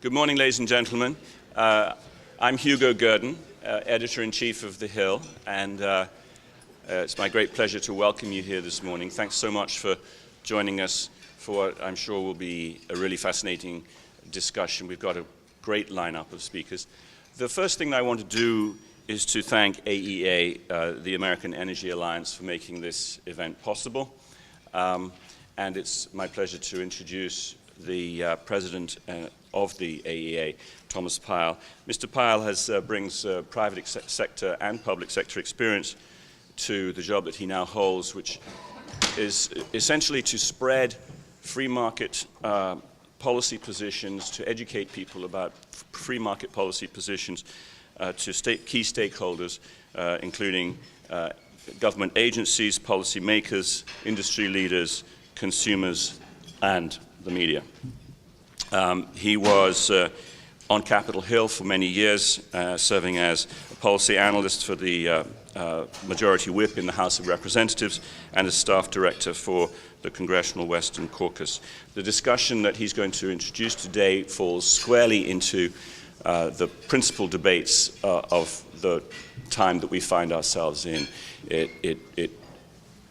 Good morning, ladies and gentlemen. I'm Hugo Gurdon, Editor-in-Chief of The Hill, and it's my great pleasure to welcome you here this morning. Thanks so much for joining us for what I'm sure will be a really fascinating discussion. We've got a great lineup of speakers. The first thing I want to do is to thank AEA, the American Energy Alliance, for making this event possible. And it's my pleasure to introduce the president of the AEA, Thomas Pyle. Mr. Pyle brings private sector and public sector experience to the job that he now holds, which is essentially to spread free market policy positions, to educate people about free market policy positions to key stakeholders, including government agencies, policymakers, industry leaders, consumers, and the media. He was on Capitol Hill for many years, serving as a policy analyst for the Majority Whip in the House of Representatives and as staff director for the Congressional Western Caucus. The discussion that he's going to introduce today falls squarely into the principal debates of the time that we find ourselves in.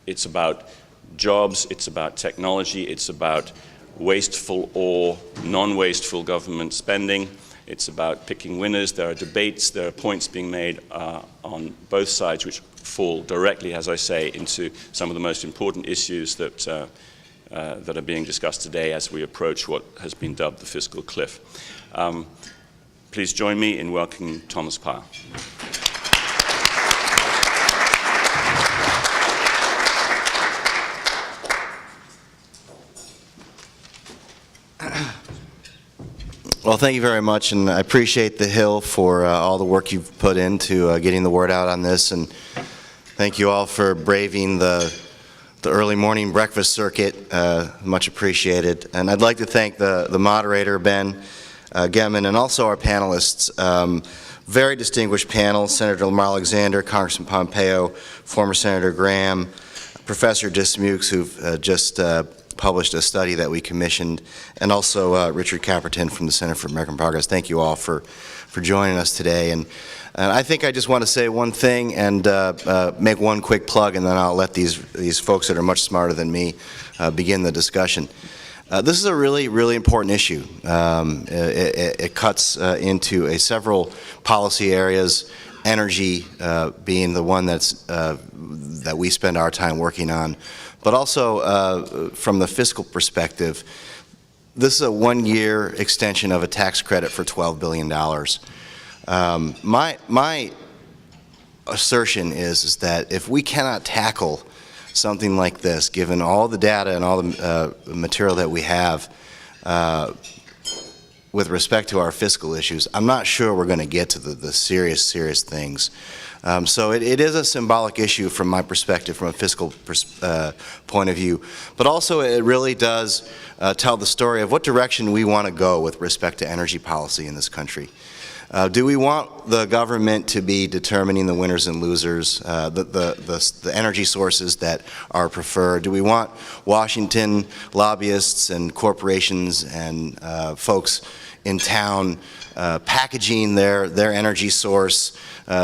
It's about jobs, it's about technology, it's about wasteful or non-wasteful government spending. It's about picking winners. There are debates, there are points being made on both sides which fall directly, as I say, into some of the most important issues that are being discussed today as we approach what has been dubbed the fiscal cliff. Please join me in welcoming Thomas Pyle. Well, thank you very much, and I appreciate The Hill for all the work you've put into getting the word out on this, and thank you all for braving the early morning breakfast circuit. Much appreciated. And I'd like to thank the moderator, Ben Gemin, and also our panelists. Very distinguished panel: Senator Lamar Alexander, Congressman Pompeo, former Senator Graham, Professor Dismukes, who've just published a study that we commissioned, and also Richard Caperton from the Center for American Progress. Thank you all for joining us today. And I think I just want to say one thing and make one quick plug, and then I'll let these folks that are much smarter than me begin the discussion. This is a really, really important issue. It cuts into several policy areas, energy being the one that we spend our time working on. But also, from the fiscal perspective, this is a one-year extension of a tax credit for $12 billion. My assertion is that if we cannot tackle something like this, given all the data and all the material that we have with respect to our fiscal issues, I'm not sure we're going to get to the serious things. So it is a symbolic issue from my perspective, from a fiscal point of view. But also it really does tell the story of what direction we want to go with respect to energy policy in this country. Do we want the government to be determining the winners and losers, the energy sources that are preferred? Do we want Washington lobbyists and corporations and folks in town packaging their energy source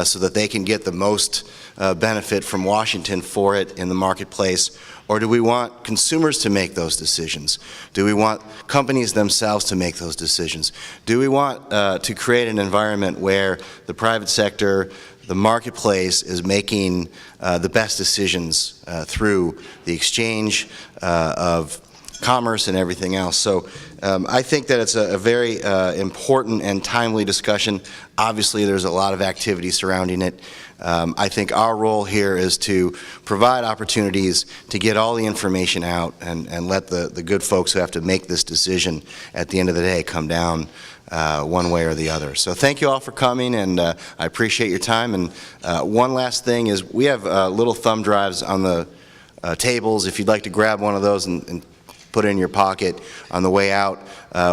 so that they can get the most benefit from Washington for it in the marketplace? Or do we want consumers to make those decisions? Do we want companies themselves to make those decisions? Do we want to create an environment where the private sector, the marketplace, is making the best decisions through the exchange of commerce and everything else? So I think that it's a very important and timely discussion. Obviously, there's a lot of activity surrounding it. I think our role here is to provide opportunities to get all the information out and let the good folks who have to make this decision at the end of the day come down one way or the other. So thank you all for coming, and I appreciate your time. And one last thing is we have little thumb drives on the tables. If you'd like to grab one of those and put it in your pocket on the way out.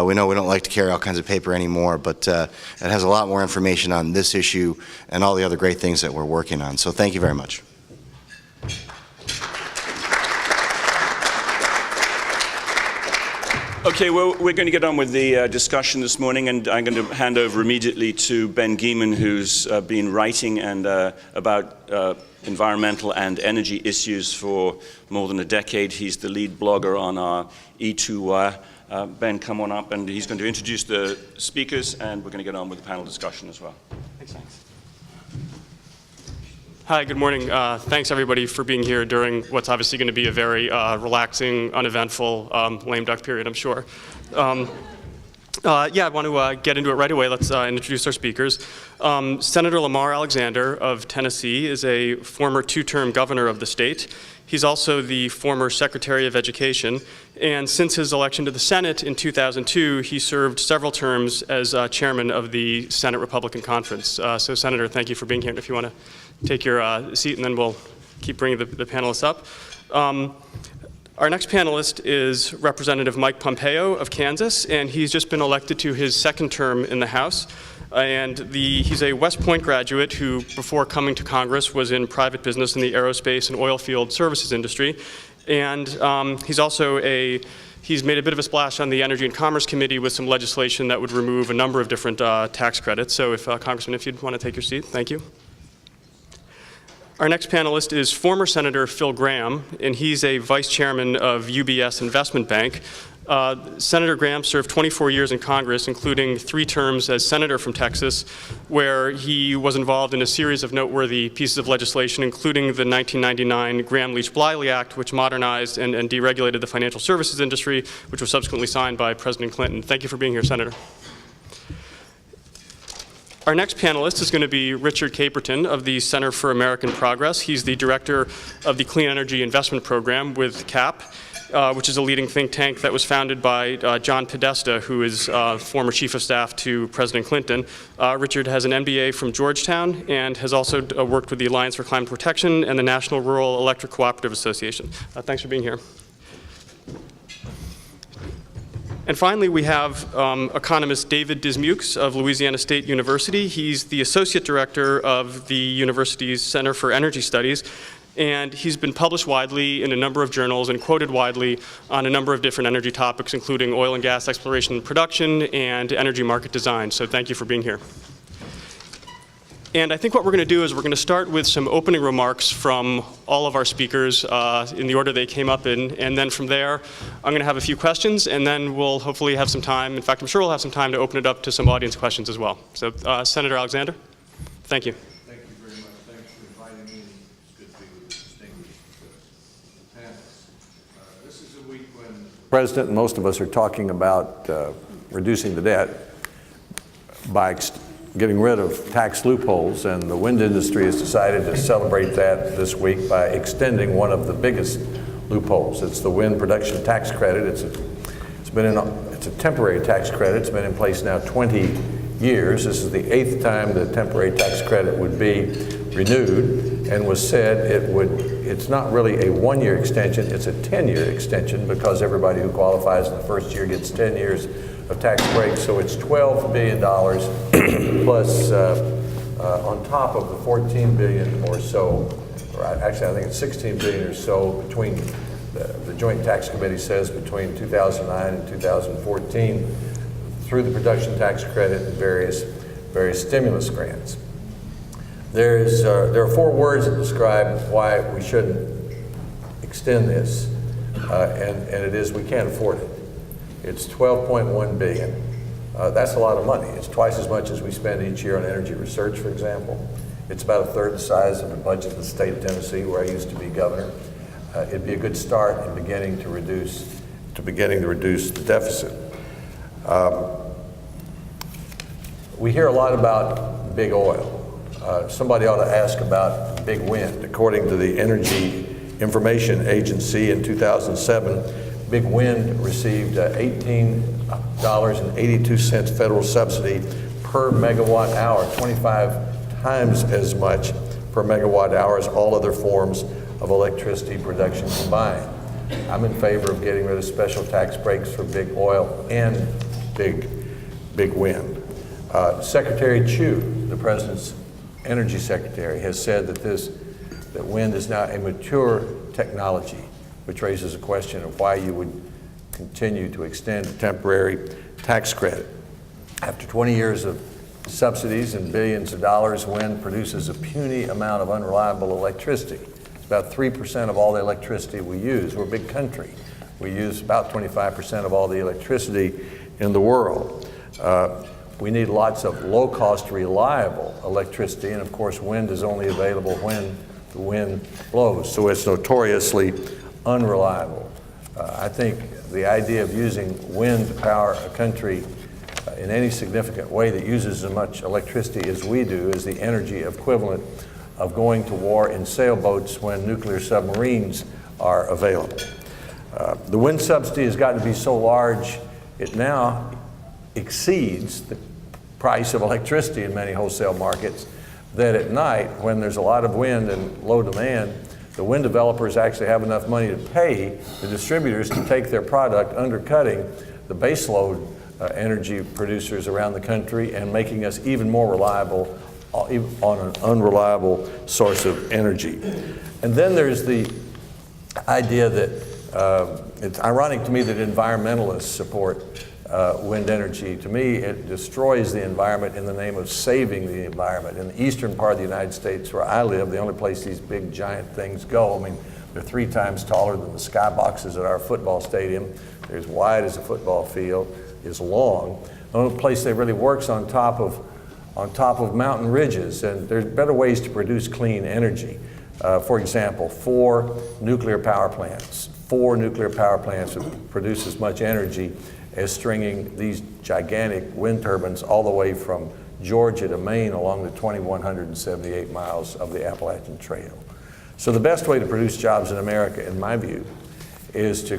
We know we don't like to carry all kinds of paper anymore, but it has a lot more information on this issue and all the other great things that we're working on. So thank you very much. Okay, well, we're going to get on with the discussion this morning, and I'm going to hand over immediately to Ben Geeman, who's been writing about environmental and energy issues for more than a decade. He's the lead blogger on our E2 Wire. Ben, come on up, and he's going to introduce the speakers, and we're going to get on with the panel discussion as well. Thanks. Hi, good morning. Thanks everybody for being here during what's obviously going to be a very relaxing, uneventful lame duck period, I'm sure. Yeah, I want to get into it right away. Let's introduce our speakers. Senator Lamar Alexander of Tennessee is a former two-term governor of the state. He's also the former Secretary of Education, and since his election to the Senate in 2002, he served several terms as chairman of the Senate Republican Conference. So Senator, thank you for being here, and if you want to take your seat, and then we'll keep bringing the panelists up. Our next panelist is Representative Mike Pompeo of Kansas, and he's just been elected to his second term in the House. And he's a West Point graduate who, before coming to Congress, was in private business in the aerospace and oil field services industry. And he's made a bit of a splash on the Energy and Commerce Committee with some legislation that would remove a number of different tax credits. So if, Congressman, if you'd want to take your seat, thank you. Our next panelist is former Senator Phil Gramm, and he's a vice chairman of UBS Investment Bank. Senator Gramm served 24 years in Congress, including 3 terms as senator from Texas, where he was involved in a series of noteworthy pieces of legislation, including the 1999 Gramm-Leach-Bliley Act, which modernized and deregulated the financial services industry, which was subsequently signed by President Clinton. Thank you for being here, Senator. Our next panelist is going to be Richard Caperton of the Center for American Progress. He's the director of the Clean Energy Investment Program with CAP, which is a leading think tank that was founded by John Podesta, who is former chief of staff to President Clinton. Richard has an MBA from Georgetown and has also worked with the Alliance for Climate Protection and the National Rural Electric Cooperative Association. Thanks for being here. And finally, we have economist David Dismukes of Louisiana State University. He's the associate director of the university's Center for Energy Studies, and he's been published widely in a number of journals and quoted widely on a number of different energy topics, including oil and gas exploration and production and energy market design. So thank you for being here. And I think what we're going to do is we're going to start with some opening remarks from all of our speakers in the order they came up in, and then from there I'm going to have a few questions, and then we'll hopefully have some time. In fact, I'm sure we'll have some time to open it up to some audience questions as well. So Senator Alexander, thank you. Thank you very much. Thanks for inviting me. It's good to be with distinguished panelists. This is a week when the President and most of us are talking about reducing the debt by getting rid of tax loopholes, and the wind industry has decided to celebrate that this week by extending one of the biggest loopholes. It's the wind production tax credit. It's a temporary tax credit. It's been in place now 20 years. This is the 8th time the temporary tax credit would be renewed, and was said it's not really a 1-year extension, it's a 10-year extension, because everybody who qualifies in the first year gets 10 years of tax breaks. So it's $12 billion plus on top of the $14 billion or so, or actually I think it's $16 billion or so between the Joint Tax Committee says between 2009 and 2014 through the production tax credit and various stimulus grants. There are 4 words that describe why we shouldn't extend this, and it is we can't afford it. It's $12.1 billion. That's a lot of money. It's twice as much as we spend each year on energy research, for example. It's about 1/3 the size of the budget of the state of Tennessee, where I used to be governor. It'd be a good start in beginning to reduce the deficit. We hear a lot about big oil. Somebody ought to ask about big wind. According to the Energy Information Agency in 2007, big wind received $18.82 federal subsidy per megawatt hour, 25 times as much per megawatt hour as all other forms of electricity production combined. I'm in favor of getting rid of special tax breaks for big oil and big wind. Secretary Chu, the President's Energy Secretary, has said that wind is now a mature technology, which raises a question of why you would continue to extend a temporary tax credit. After 20 years of subsidies and billions of dollars, wind produces a puny amount of unreliable electricity. It's about 3% of all the electricity we use. We're a big country. We use about 25% of all the electricity in the world. We need lots of low-cost, reliable electricity, and of course wind is only available when the wind blows, so it's notoriously unreliable. I think the idea of using wind to power a country in any significant way that uses as much electricity as we do is the energy equivalent of going to war in sailboats when nuclear submarines are available. The wind subsidy has gotten to be so large, it now exceeds the price of electricity in many wholesale markets, that at night, when there's a lot of wind and low demand, the wind developers actually have enough money to pay the distributors to take their product, undercutting the baseload energy producers around the country and making us even more reliable on an unreliable source of energy. And then there's the idea that it's ironic to me that environmentalists support wind energy. To me, it destroys the environment in the name of saving the environment. In the eastern part of the United States where I live, the only place these big giant things go, I mean, they're 3 times taller than the skyboxes at our football stadium. They're as wide as a football field, is long. The only place they really work's on top of mountain ridges, and there's better ways to produce clean energy. For example, 4 nuclear power plants would produce as much energy as stringing these gigantic wind turbines all the way from Georgia to Maine along the 2,178 miles of the Appalachian Trail. So the best way to produce jobs in America, in my view, is to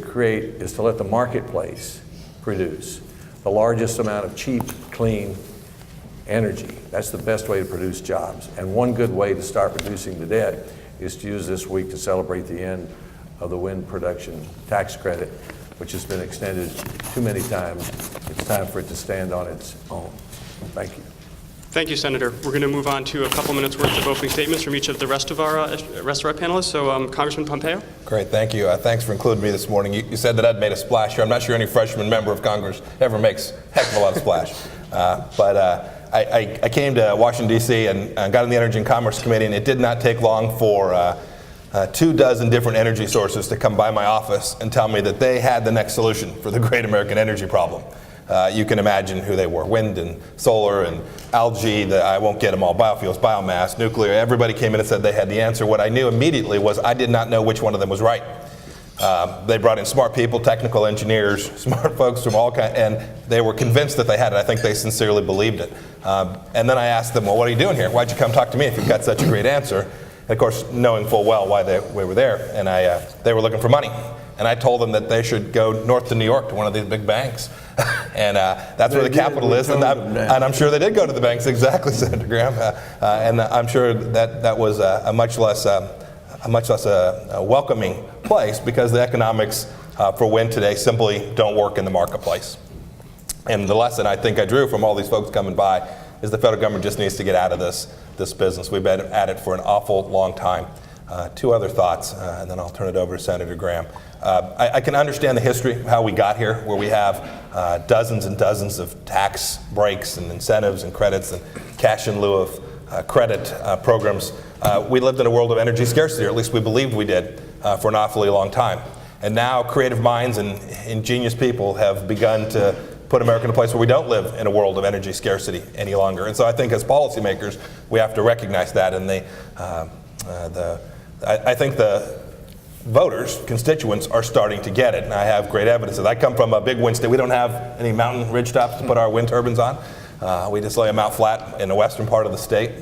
let the marketplace produce the largest amount of cheap, clean energy. That's the best way to produce jobs. And one good way to start reducing the debt is to use this week to celebrate the end of the wind production tax credit, which has been extended too many times. It's time for it to stand on its own. Thank you. Thank you, Senator. We're going to move on to a couple minutes worth of opening statements from each of the rest of our panelists. So, Congressman Pompeo. Great, thank you. Thanks for including me this morning. You said that I'd made a splash here. I'm not sure any freshman member of Congress ever makes a heck of a lot of splash. I came to Washington, D.C. and got on the Energy and Commerce Committee, and it did not take long for 24 different energy sources to come by my office and tell me that they had the next solution for the great American energy problem. You can imagine who they were: wind and solar and algae, I won't get them all, biofuels, biomass, nuclear. Everybody came in and said they had the answer. What I knew immediately was I did not know which one of them was right. They brought in smart people, technical engineers, smart folks from all kinds, and they were convinced that they had it. I think they sincerely believed it. And then I asked them, well, what are you doing here? Why'd you come talk to me if you've got such a great answer? And of course, knowing full well why we were there, and they were looking for money. And I told them that they should go north to New York to one of these big banks. And that's where the capital is. And I'm sure they did go to the banks, exactly, Senator Graham. And I'm sure that was a much less welcoming place, because the economics for wind today simply don't work in the marketplace. And the lesson I think I drew from all these folks coming by is the federal government just needs to get out of this business. We've been at it for an awful long time. 2 other thoughts, and then I'll turn it over to Senator Graham. I can understand the history of how we got here, where we have dozens and dozens of tax breaks and incentives and credits and cash in lieu of credit programs. We lived in a world of energy scarcity, or at least we believed we did, for an awfully long time. And now creative minds and ingenious people have begun to put America in a place where we don't live in a world of energy scarcity any longer. And so I think as policymakers, we have to recognize that. And I think the voters, constituents, are starting to get it, and I have great evidence. I come from a big wind state. We don't have any mountain ridge tops to put our wind turbines on. We just lay them out flat in the western part of the state.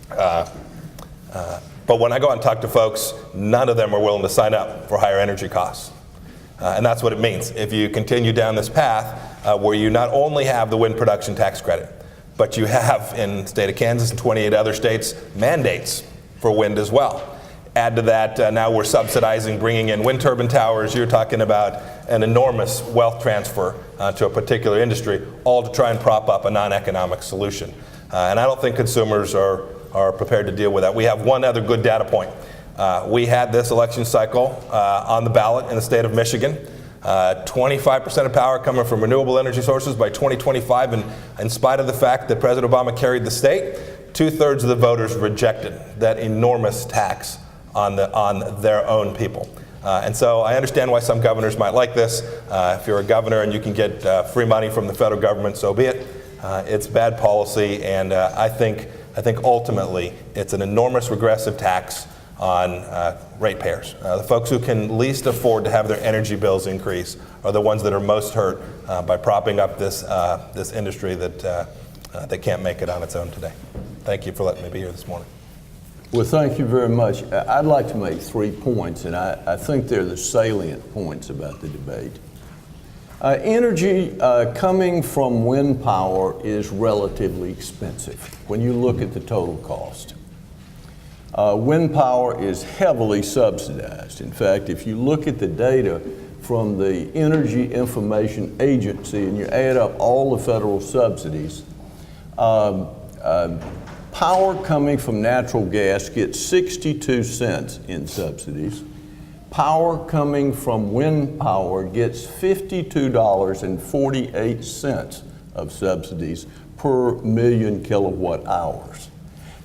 But when I go out and talk to folks, none of them are willing to sign up for higher energy costs. And that's what it means. If you continue down this path where you not only have the wind production tax credit, but you have, in the state of Kansas and 28 other states, mandates for wind as well. Add to that, now we're subsidizing bringing in wind turbine towers. You're talking about an enormous wealth transfer to a particular industry, all to try and prop up a non-economic solution. And I don't think consumers are prepared to deal with that. We have one other good data point. We had this election cycle on the ballot in the state of Michigan. 25% of power coming from renewable energy sources by 2025, and in spite of the fact that President Obama carried the state, 2/3 of the voters rejected that enormous tax on their own people. And so I understand why some governors might like this. If you're a governor and you can get free money from the federal government, so be it. It's bad policy, and I think ultimately it's an enormous regressive tax on ratepayers. The folks who can least afford to have their energy bills increase are the ones that are most hurt by propping up this industry that can't make it on its own today. Thank you for letting me be here this morning. Well, thank you very much. I'd like to make 3 points, and I think they're the salient points about the debate. Energy coming from wind power is relatively expensive when you look at the total cost. Wind power is heavily subsidized. In fact, if you look at the data from the Energy Information Agency and you add up all the federal subsidies, power coming from natural gas gets 62 cents in subsidies. Power coming from wind power gets $52.48 of subsidies per million kilowatt hours.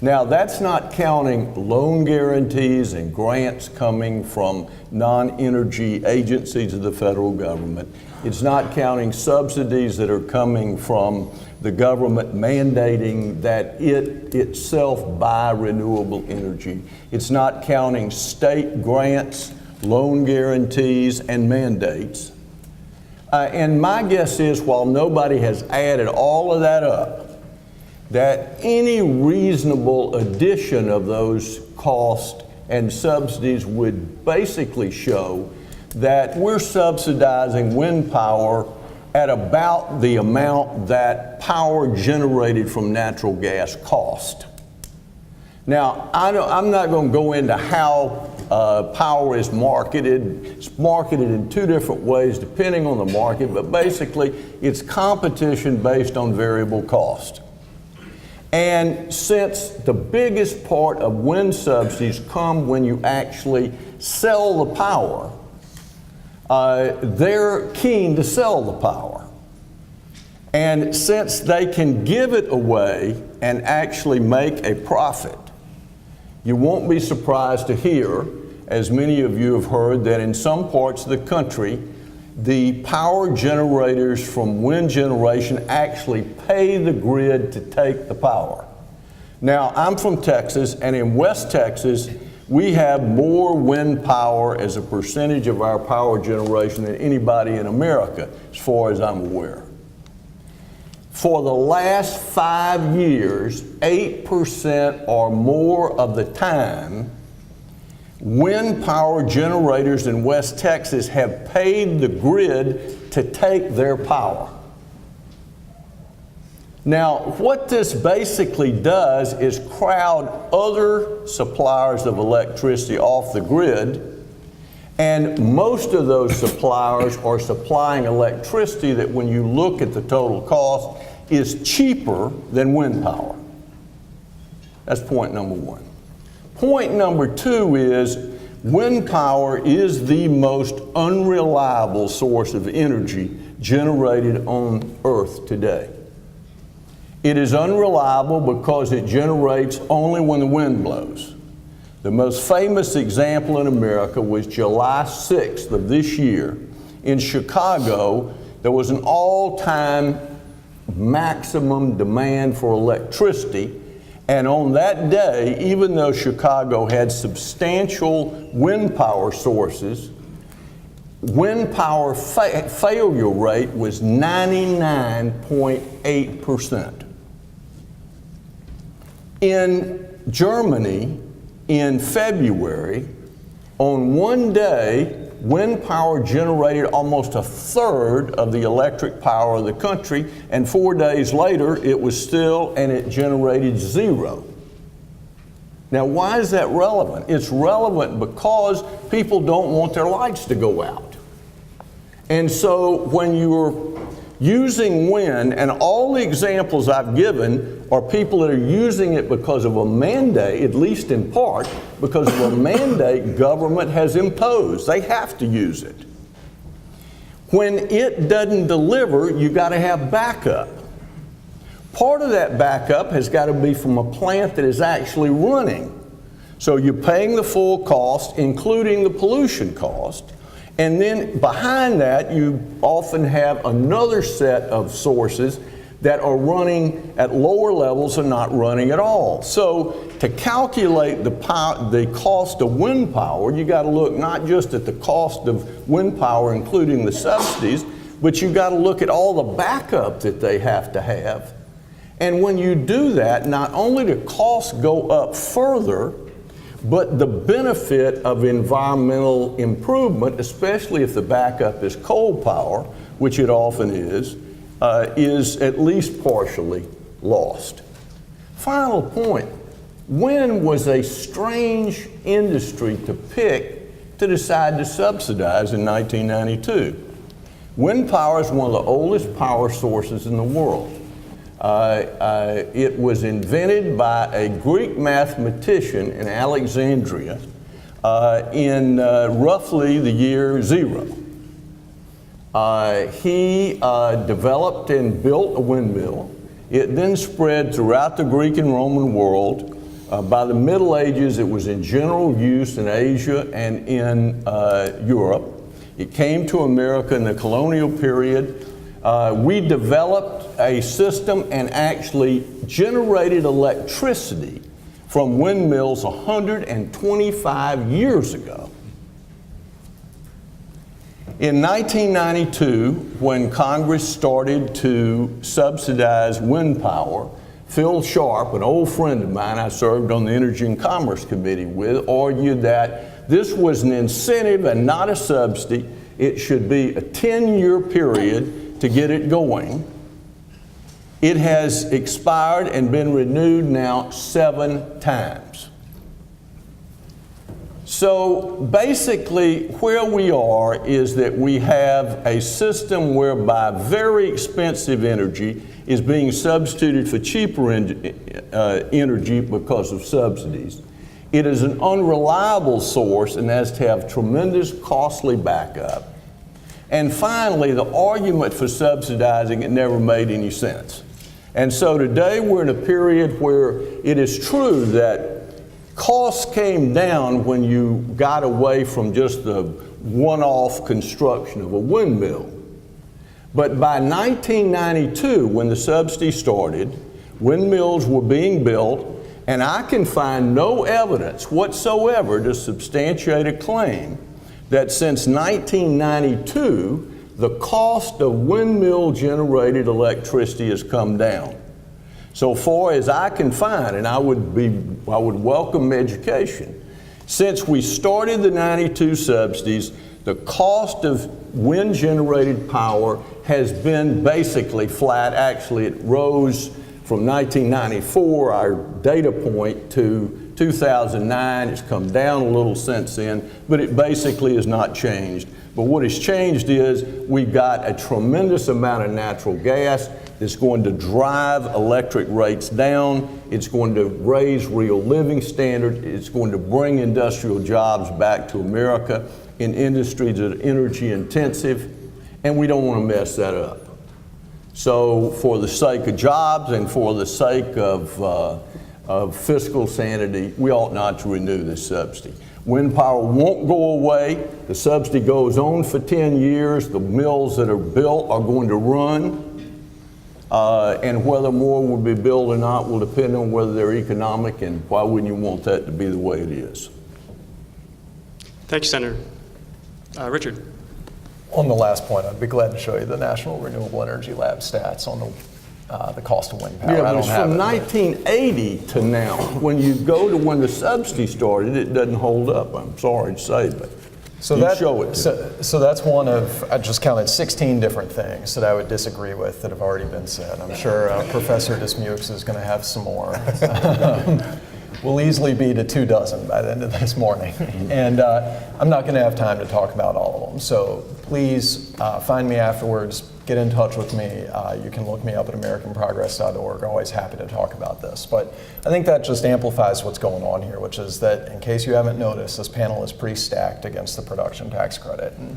Now, that's not counting loan guarantees and grants coming from non-energy agencies of the federal government. It's not counting subsidies that are coming from the government mandating that it itself buy renewable energy. It's not counting state grants, loan guarantees, and mandates. And my guess is, while nobody has added all of that up, that any reasonable addition of those costs and subsidies would basically show that we're subsidizing wind power at about the amount that power generated from natural gas cost. Now, I'm not going to go into how power is marketed. It's marketed in 2 different ways depending on the market, but basically it's competition based on variable cost. And since the biggest part of wind subsidies come when you actually sell the power, they're keen to sell the power. And since they can give it away and actually make a profit, you won't be surprised to hear, as many of you have heard, that in some parts of the country, the power generators from wind generation actually pay the grid to take the power. Now, I'm from Texas, and in West Texas, we have more wind power as a percentage of our power generation than anybody in America, as far as I'm aware. For the last 5 years, 8% or more of the time, wind power generators in West Texas have paid the grid to take their power. Now, what this basically does is crowd other suppliers of electricity off the grid, and most of those suppliers are supplying electricity that, when you look at the total cost, is cheaper than wind power. That's point number 1. Point number 2 is wind power is the most unreliable source of energy generated on Earth today. It is unreliable because it generates only when the wind blows. The most famous example in America was July 6th of this year. In Chicago, there was an all-time maximum demand for electricity. And on that day, even though Chicago had substantial wind power sources, wind power failure rate was 99.8%. In Germany, in February, on one day, wind power generated almost 1/3 of the electric power of the country, and 4 days later, it was still, and it generated 0. Now, why is that relevant? It's relevant because people don't want their lights to go out. And so when you're using wind, and all the examples I've given are people that are using it because of a mandate, at least in part, because of a mandate government has imposed. They have to use it. When it doesn't deliver, you got to have backup. Part of that backup has got to be from a plant that is actually running. So you're paying the full cost, including the pollution cost, and then behind that you often have another set of sources that are running at lower levels or not running at all. So to calculate the cost of wind power, you got to look not just at the cost of wind power, including the subsidies, but you got to look at all the backup that they have to have. And when you do that, not only do costs go up further, but the benefit of environmental improvement, especially if the backup is coal power, which it often is at least partially lost. Final point, wind was a strange industry to pick to decide to subsidize in 1992. Wind power is one of the oldest power sources in the world. It was invented by a Greek mathematician in Alexandria in roughly the year 0. He developed and built a windmill. It then spread throughout the Greek and Roman world. By the Middle Ages, it was in general use in Asia and in Europe. It came to America in the colonial period. We developed a system and actually generated electricity from windmills 125 years ago. In 1992, when Congress started to subsidize wind power, Phil Sharp, an old friend of mine I served on the Energy and Commerce Committee with, argued that this was an incentive and not a subsidy. It should be a 10-year period to get it going. It has expired and been renewed now 7 times. So basically where we are is that we have a system whereby very expensive energy is being substituted for cheaper energy because of subsidies. It is an unreliable source and has to have tremendous costly backup. And finally, the argument for subsidizing it never made any sense. And so today we're in a period where it is true that costs came down when you got away from just the one-off construction of a windmill. But by 1992, when the subsidy started, windmills were being built, and I can find no evidence whatsoever to substantiate a claim that since 1992, the cost of windmill-generated electricity has come down. So far as I can find, and I would welcome education. Since we started the 92 subsidies, the cost of wind-generated power has been basically flat. Actually, it rose from 1994, our data point, to 2009. It's come down a little since then, but it basically has not changed. But what has changed is we've got a tremendous amount of natural gas that's going to drive electric rates down. It's going to raise real living standards. It's going to bring industrial jobs back to America in industries that are energy intensive, and we don't want to mess that up. So for the sake of jobs and for the sake of fiscal sanity, we ought not to renew this subsidy. Wind power won't go away. The subsidy goes on for 10 years. The mills that are built are going to run. And whether more will be built or not will depend on whether they're economic, and why wouldn't you want that to be the way it is? Thank you, Senator. Richard. On the last point, I'd be glad to show you the National Renewable Energy Lab stats on the cost of wind power. Yeah, but it's from 1980 to now. When you go to when the subsidy started, it doesn't hold up. I'm sorry to say, but so that's one of, I just counted 16 different things that I would disagree with that have already been said. I'm sure Professor Dismukes is going to have some more. We'll easily be to 24 by the end of this morning. And I'm not going to have time to talk about all of them. So please find me afterwards, get in touch with me. You can look me up at AmericanProgress.org. Always happy to talk about this. But I think that just amplifies what's going on here, which is that, in case you haven't noticed, this panel is pretty stacked against the production tax credit. And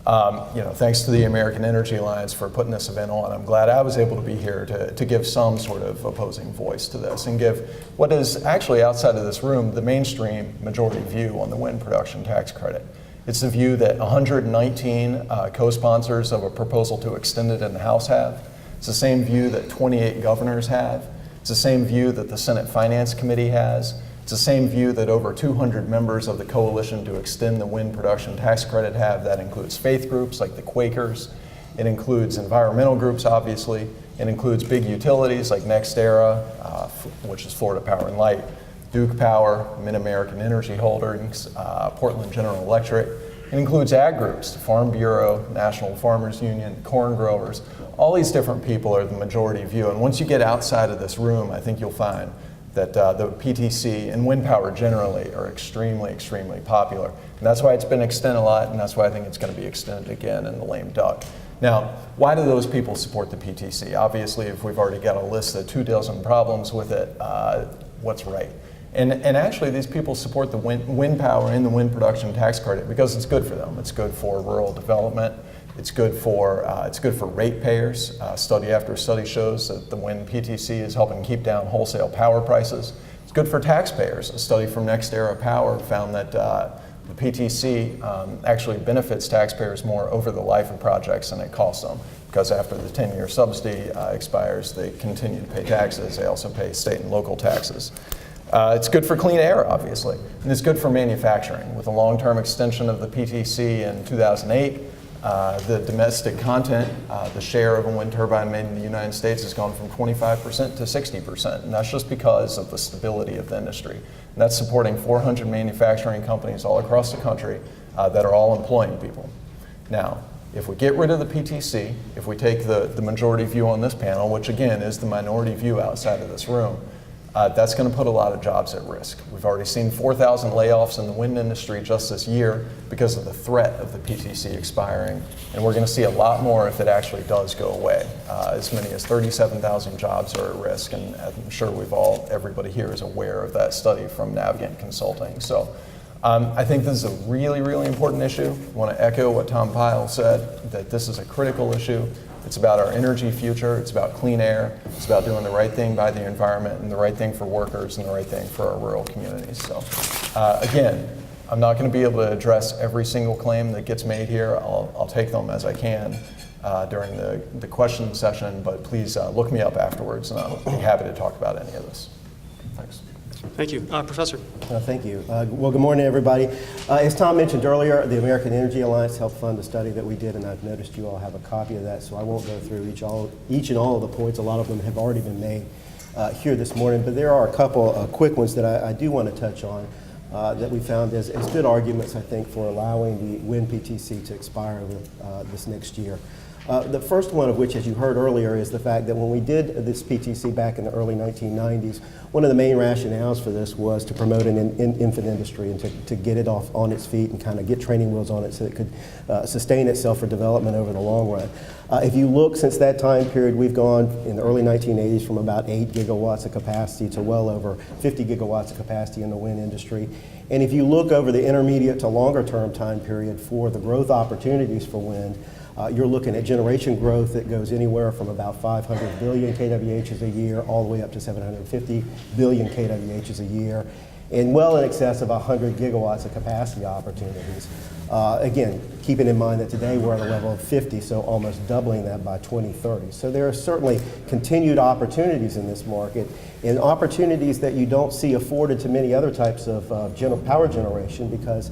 Thanks to the American Energy Alliance for putting this event on. I'm glad I was able to be here to give some sort of opposing voice to this and give what is actually outside of this room the mainstream majority view on the wind production tax credit. It's the view that 119 co-sponsors of a proposal to extend it in the House have. It's the same view that 28 governors have. It's the same view that the Senate Finance Committee has. It's the same view that over 200 members of the coalition to extend the wind production tax credit have. That includes faith groups like the Quakers. It includes environmental groups, obviously. It includes big utilities like NextEra, which is Florida Power and Light, Duke Power, Mid-American Energy Holdings, Portland General Electric. It includes ag groups, the Farm Bureau, National Farmers Union, corn growers. All these different people are the majority view. And once you get outside of this room, I think you'll find that the PTC and wind power generally are extremely, extremely popular. And that's why it's been extended a lot, and that's why I think it's going to be extended again in the lame duck. Now, why do those people support the PTC? Obviously, if we've already got a list of 24 problems with it, what's right? And actually, these people support the wind power and the wind production tax credit because it's good for them. It's good for rural development. It's good for ratepayers. Study after study shows that the Wind PTC is helping keep down wholesale power prices. It's good for taxpayers. A study from NextEra Power found that the PTC actually benefits taxpayers more over the life of projects than it costs them, because after the 10-year subsidy expires, they continue to pay taxes. They also pay state and local taxes. It's good for clean air, obviously, and it's good for manufacturing. With a long-term extension of the PTC in 2008, the domestic content, the share of a wind turbine made in the United States has gone from 25% to 60%, and that's just because of the stability of the industry. And that's supporting 400 manufacturing companies all across the country that are all employing people. Now, if we get rid of the PTC, if we take the majority view on this panel, which again is the minority view outside of this room, that's going to put a lot of jobs at risk. We've already seen 4,000 layoffs in the wind industry just this year because of the threat of the PTC expiring, and we're going to see a lot more if it actually does go away. As many as 37,000 jobs are at risk, and I'm sure everybody here is aware of that study from Navigant Consulting. So I think this is a really, really important issue. I want to echo what Tom Pyle said, that this is a critical issue. It's about our energy future, it's about clean air, it's about doing the right thing by the environment and the right thing for workers and the right thing for our rural communities. So again, I'm not going to be able to address every single claim that gets made here. I'll take them as I can during the question session, but please look me up afterwards and I'll be happy to talk about any of this. Thanks. Thank you. Professor. Thank you. Well, good morning, everybody. As Tom mentioned earlier, the American Energy Alliance helped fund the study that we did, and I've noticed you all have a copy of that, so I won't go through each and all of the points. A lot of them have already been made here this morning, but there are a couple quick ones that I do want to touch on that we found as good arguments, I think, for allowing the Wind PTC to expire this next year. The first one of which, as you heard earlier, is the fact that when we did this PTC back in the early 1990s, one of the main rationales for this was to promote an infant industry and to get it off on its feet and kind of get training wheels on it so it could sustain itself for development over the long run. If you look since that time period, we've gone in the early 1980s from about 8 gigawatts of capacity to well over 50 gigawatts of capacity in the wind industry. And if you look over the intermediate to longer term time period for the growth opportunities for wind, you're looking at generation growth that goes anywhere from about 500 billion kWhs a year all the way up to 750 billion kWhs a year, and well in excess of 100 gigawatts of capacity opportunities. Again, keeping in mind that today we're at a level of 50, so almost doubling that by 2030. So there are certainly continued opportunities in this market, and opportunities that you don't see afforded to many other types of power generation, because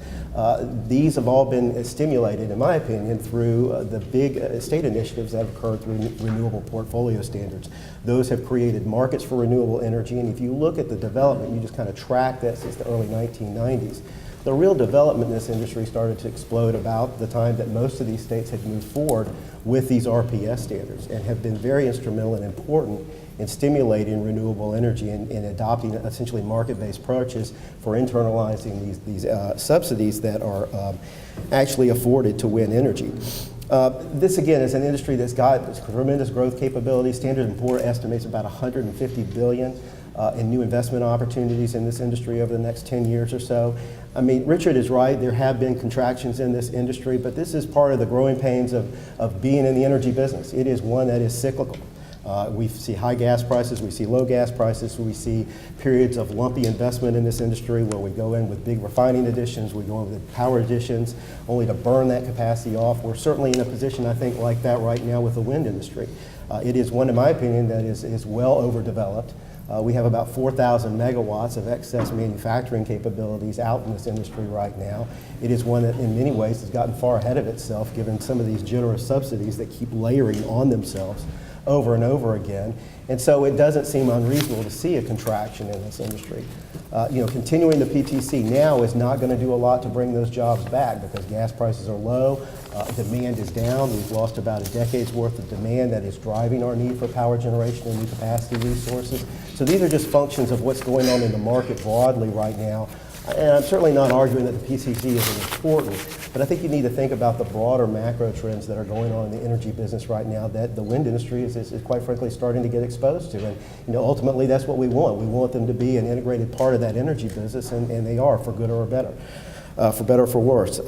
these have all been stimulated, in my opinion, through the big state initiatives that have occurred through renewable portfolio standards. Those have created markets for renewable energy, and if you look at the development, you just kind of track that since the early 1990s. The real development in this industry started to explode about the time that most of these states had moved forward with these RPS standards and have been very instrumental and important in stimulating renewable energy and adopting essentially market-based approaches for internalizing these subsidies that are actually afforded to wind energy. This again is an industry that's got tremendous growth capabilities. Standard & Poor's estimates about $150 billion and new investment opportunities in this industry over the next 10 years or so. I mean, Richard is right, there have been contractions in this industry, but this is part of the growing pains of being in the energy business. It is one that is cyclical. We see high gas prices, we see low gas prices, we see periods of lumpy investment in this industry where we go in with big refining additions, we go in with power additions, only to burn that capacity off. We're certainly in a position, I think, like that right now with the wind industry. It is one, in my opinion, that is well overdeveloped. We have about 4,000 megawatts of excess manufacturing capabilities out in this industry right now. It is one that in many ways has gotten far ahead of itself given some of these generous subsidies that keep layering on themselves over and over again. And so it doesn't seem unreasonable to see a contraction in this industry. Continuing the PTC now is not going to do a lot to bring those jobs back because gas prices are low, demand is down. We've lost about a decade's worth of demand that is driving our need for power generation and new capacity resources. So these are just functions of what's going on in the market broadly right now. And I'm certainly not arguing that the PTC isn't important, but I think you need to think about the broader macro trends that are going on in the energy business right now that the wind industry is quite frankly starting to get exposed to. And ultimately that's what we want. We want them to be an integrated part of that energy business, and they are, for good or better, for better or for worse.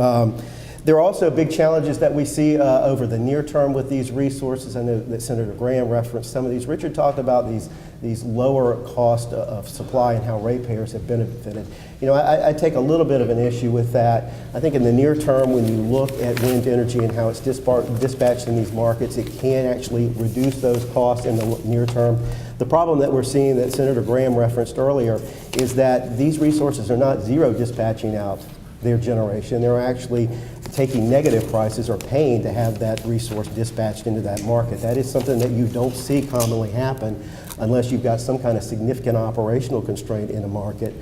There are also big challenges that we see over the near term with these resources. I know that Senator Graham referenced some of these. Richard talked about these lower cost of supply and how ratepayers have benefited. I take a little bit of an issue with that. I think in the near term, when you look at wind energy and how it's dispatched in these markets, it can actually reduce those costs in the near term. The problem that we're seeing that Senator Graham referenced earlier is that these resources are not zero dispatching out their generation. They're actually taking negative prices or paying to have that resource dispatched into that market. That is something that you don't see commonly happen unless you've got some kind of significant operational constraint in a market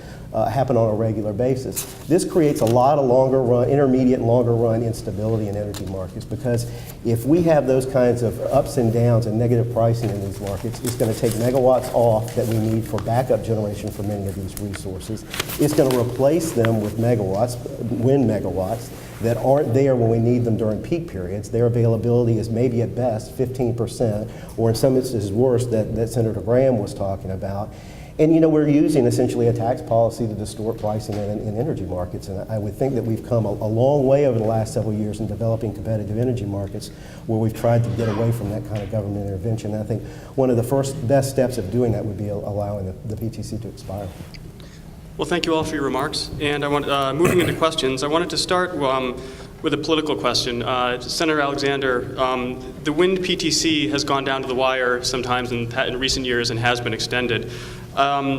happen on a regular basis. This creates a lot of intermediate and longer run instability in energy markets, because if we have those kinds of ups and downs and negative pricing in these markets, it's going to take megawatts off that we need for backup generation for many of these resources. It's going to replace them with megawatts, wind megawatts, that aren't there when we need them during peak periods. Their availability is maybe at best 15%, or in some instances worse that Senator Graham was talking about. And we're using essentially a tax policy to distort pricing in energy markets. And I would think that we've come a long way over the last several years in developing competitive energy markets where we've tried to get away from that kind of government intervention. And I think one of the best steps of doing that would be allowing the PTC to expire. Well, thank you all for your remarks. And I want, moving into questions, I wanted to start with a political question. Senator Alexander, the Wind PTC has gone down to the wire sometimes in recent years and has been extended. I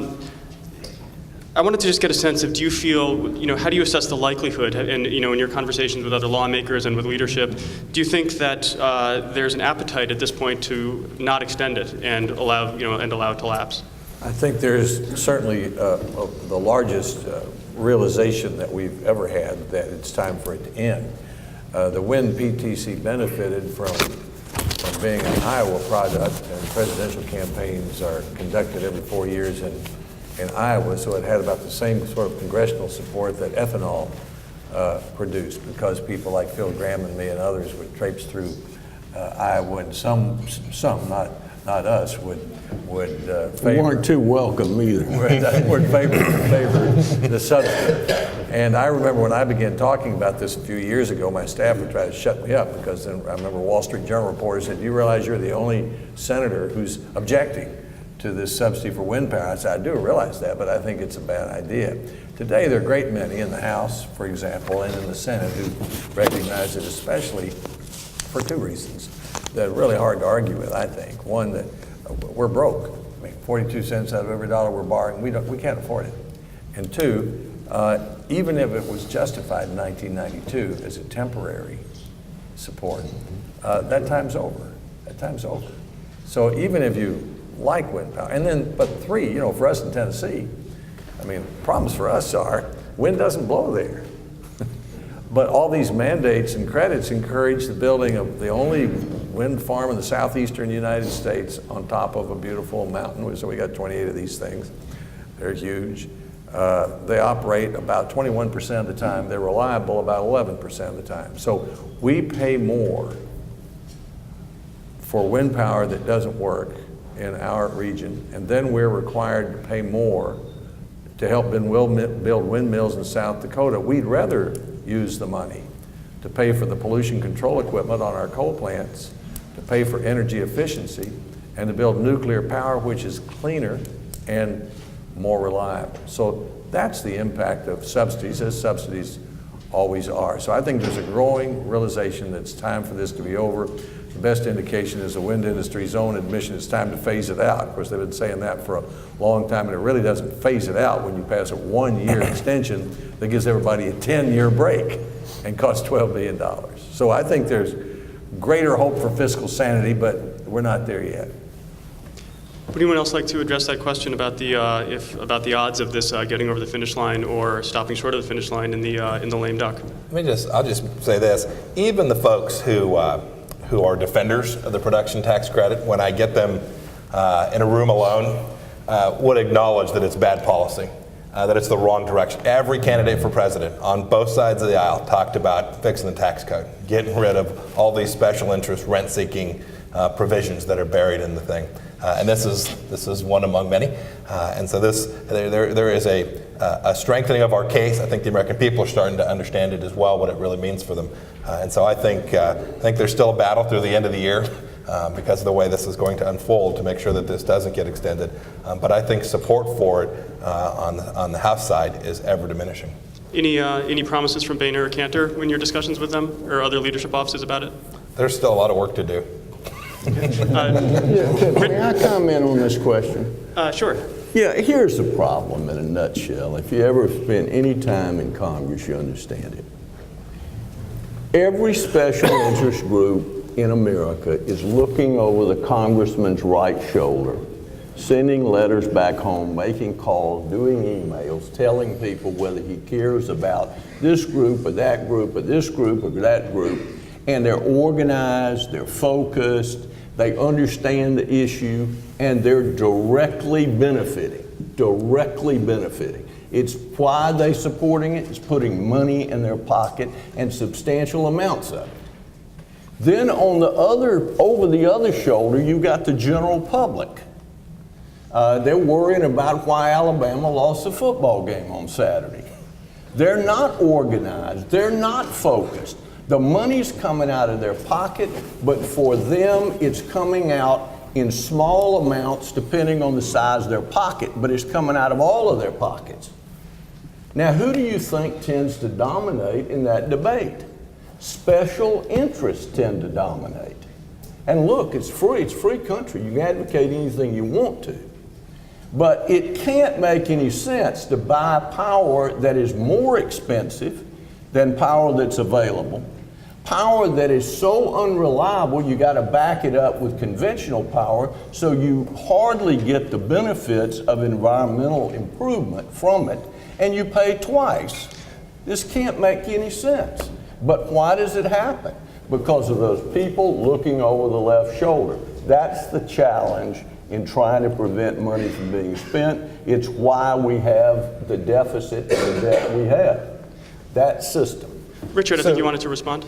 wanted to just get a sense of, do you feel, how do you assess the likelihood, and in your conversations with other lawmakers and with leadership, do you think that there's an appetite at this point to not extend it and allow it to lapse? I think there's certainly the largest realization that we've ever had that it's time for it to end. The Wind PTC benefited from being an Iowa product, and presidential campaigns are conducted every 4 years in Iowa, so it had about the same sort of congressional support that ethanol produced, because people like Phil Graham and me and others would traipse through Iowa, and some not us, would favor. Weren't too welcome either. would favor the subsidy. And I remember when I began talking about this a few years ago, my staff would try to shut me up, because then I remember Wall Street Journal reporters said, "Do you realize you're the only senator who's objecting to this subsidy for wind power?" I said, "I do realize that, but I think it's a bad idea." Today, there are a great many in the House, for example, and in the Senate who recognize it, especially for two reasons that are really hard to argue with, I think. One, that we're broke. I mean, 42 cents out of every dollar we're borrowing, we can't afford it. And two, even if it was justified in 1992 as a temporary support, that time's over. That time's over. So even if you like wind power, and then, but three, for us in Tennessee, I mean, problems for us are wind doesn't blow there. But all these mandates and credits encourage the building of the only wind farm in the southeastern United States on top of a beautiful mountain. So we got 28 of these things. They're huge. They operate about 21% of the time. They're reliable about 11% of the time. So we pay more for wind power that doesn't work in our region, and then we're required to pay more to help build windmills in South Dakota, we'd rather use the money to pay for the pollution control equipment on our coal plants, to pay for energy efficiency, and to build nuclear power, which is cleaner and more reliable. So that's the impact of subsidies, as subsidies always are. So I think there's a growing realization that it's time for this to be over. The best indication is the wind industry's own admission it's time to phase it out. Of course, they've been saying that for a long time, and it really doesn't phase it out when you pass a 1-year extension that gives everybody a 10-year break and costs $12 billion. So I think there's greater hope for fiscal sanity, but we're not there yet. Would anyone else like to address that question about the about the odds of this getting over the finish line or stopping short of the finish line in the lame duck? I'll just say this: even the folks who are defenders of the production tax credit, when I get them in a room alone, would acknowledge that it's bad policy, that it's the wrong direction. Every candidate for president on both sides of the aisle talked about fixing the tax code, getting rid of all these special interest rent-seeking provisions that are buried in the thing. And this is one among many. And so there is a strengthening of our case. I think the American people are starting to understand it as well, what it really means for them. And so I think there's still a battle through the end of the year because of the way this is going to unfold to make sure that this doesn't get extended. But I think support for it on the House side is ever diminishing. Any promises from Boehner or Cantor in your discussions with them or other leadership offices about it? There's still a lot of work to do. May I comment on this question? Sure. Yeah, here's the problem in a nutshell. If you ever spend any time in Congress, you understand it. Every special interest group in America is looking over the congressman's right shoulder, sending letters back home, making calls, doing emails, telling people whether he cares about this group or that group or this group or that group. And they're organized, they're focused, they understand the issue, and they're directly benefiting. It's why they're supporting it. It's putting money in their pocket and substantial amounts of it. Then over the other shoulder, you got the general public. They're worrying about why Alabama lost the football game on Saturday. They're not organized, they're not focused. The money's coming out of their pocket, but for them, it's coming out in small amounts depending on the size of their pocket, but it's coming out of all of their pockets. Now, who do you think tends to dominate in that debate? Special interests tend to dominate. And look, it's free country. You can advocate anything you want to. But it can't make any sense to buy power that is more expensive than power that's available. Power that is so unreliable, you got to back it up with conventional power, so you hardly get the benefits of environmental improvement from it, and you pay twice. This can't make any sense. But why does it happen? Because of those people looking over the left shoulder. That's the challenge in trying to prevent money from being spent. It's why we have the deficit and the debt we have. That system. Richard, I think you wanted to respond.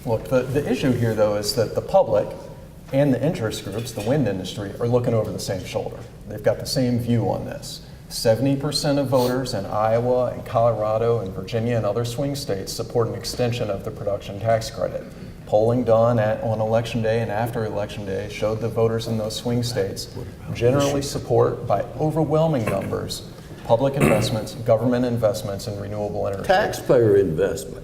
Look, the issue here, though, is that the public and the interest groups, the wind industry, are looking over the same shoulder. They've got the same view on this. 70% of voters in Iowa and Colorado and Virginia and other swing states support an extension of the production tax credit. Polling done on Election Day and after Election Day showed that voters in those swing states generally support, by overwhelming numbers, public investments, government investments in renewable energy. Taxpayer investment.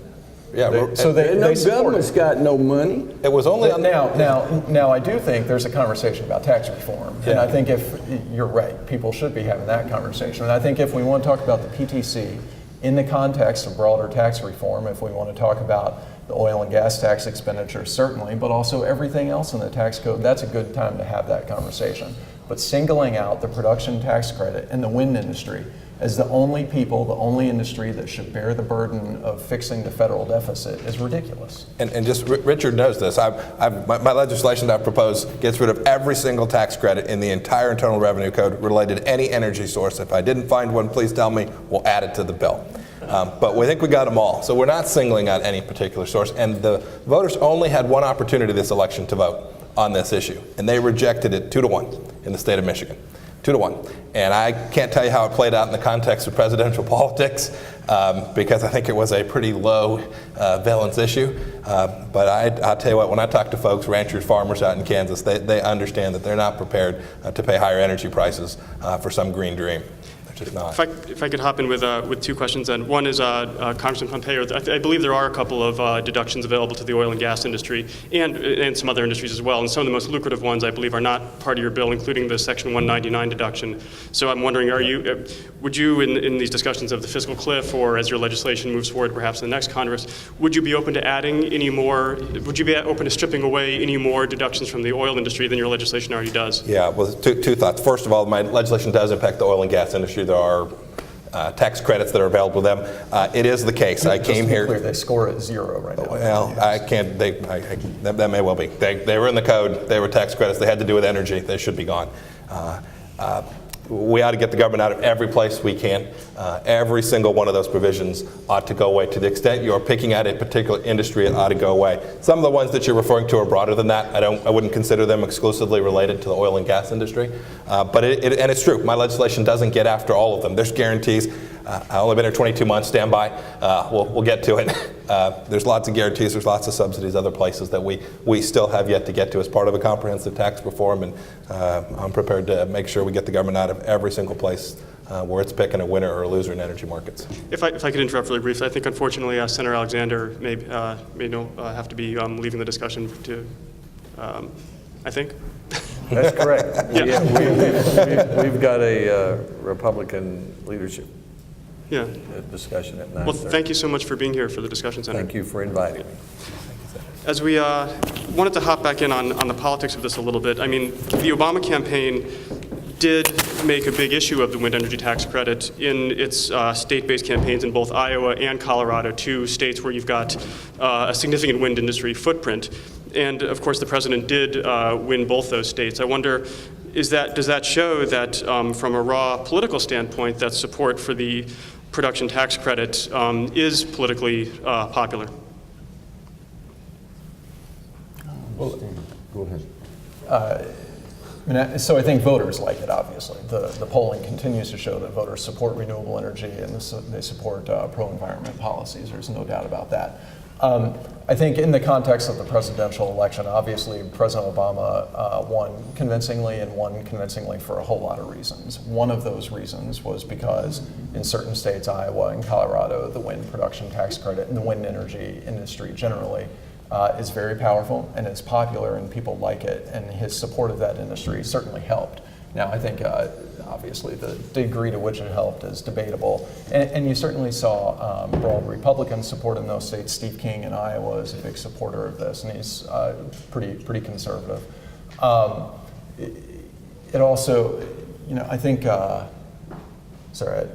Yeah, so the government's got no money. It was only on now I do think there's a conversation about tax reform, and I think if you're right, people should be having that conversation. And I think if we want to talk about the PTC in the context of broader tax reform, if we want to talk about the oil and gas tax expenditures, certainly, but also everything else in the tax code, that's a good time to have that conversation. But singling out the production tax credit and the wind industry as the only industry that should bear the burden of fixing the federal deficit is ridiculous. And just Richard knows this. My legislation that I've proposed gets rid of every single tax credit in the entire Internal Revenue Code related to any energy source. If I didn't find one, please tell me. We'll add it to the bill. But we think we got them all. So we're not singling out any particular source. And the voters only had one opportunity this election to vote. on this issue, and they rejected it 2-1 in the state of Michigan. 2-1. And I can't tell you how it played out in the context of presidential politics, because I think it was a pretty low valence issue. But I'll tell you what, when I talk to folks, ranchers, farmers out in Kansas, they understand that they're not prepared to pay higher energy prices for some green dream. They're just not. If I could hop in with two questions, then. One is Congressman Pompeo. I believe there are a couple of deductions available to the oil and gas industry and some other industries as well. And some of the most lucrative ones, I believe, are not part of your bill, including the Section 199 deduction. So I'm wondering, would you, in these discussions of the fiscal cliff, or as your legislation moves forward, perhaps in the next Congress, would you be open to adding any more? Would you be open to stripping away any more deductions from the oil industry than your legislation already does? Yeah. Well, two thoughts. First of all, my legislation does impact the oil and gas industry. There are tax credits that are available to them. It is the case. I came here. Clear, they score at 0 right now. Well, I can't. That may well be. They were in the code. They were tax credits. They had to do with energy. They should be gone. We ought to get the government out of every place we can. Every single one of those provisions ought to go away. To the extent you're picking at a particular industry, it ought to go away. Some of the ones that you're referring to are broader than that. I wouldn't consider them exclusively related to the oil and gas industry. But it's true. My legislation doesn't get after all of them. There's guarantees. I've only been here 22 months. Stand by. We'll get to it. There's lots of guarantees. There's lots of subsidies, other places that we still have yet to get to as part of a comprehensive tax reform. And I'm prepared to make sure we get the government out of every single place where it's picking a winner or a loser in energy markets. If I could interrupt really briefly, I think unfortunately Senator Alexander may have to be leaving the discussion to, I think. That's correct. Yeah. We've got a Republican leadership discussion at 9:30. Well, thank you so much for being here for the discussion, Senator. Thank you for inviting me. As we wanted to hop back in on the politics of this a little bit, I mean, the Obama campaign did make a big issue of the wind energy tax credit in its state-based campaigns in both Iowa and Colorado, two states where you've got a significant wind industry footprint. And of course, the president did win both those states. I wonder, does that show that from a raw political standpoint, that support for the production tax credit is politically popular? Well, go ahead. So I think voters like it, obviously. The polling continues to show that voters support renewable energy and they support pro-environment policies. There's no doubt about that. I think in the context of the presidential election, obviously President Obama won convincingly and won convincingly for a whole lot of reasons. One of those reasons was because in certain states, Iowa and Colorado, the wind production tax credit and the wind energy industry generally is very powerful and it's popular and people like it, and his support of that industry certainly helped. Now I think obviously the degree to which it helped is debatable, and you certainly saw broad Republican support in those states. Steve King in Iowa is a big supporter of this, and he's pretty conservative. It also, I think, sorry,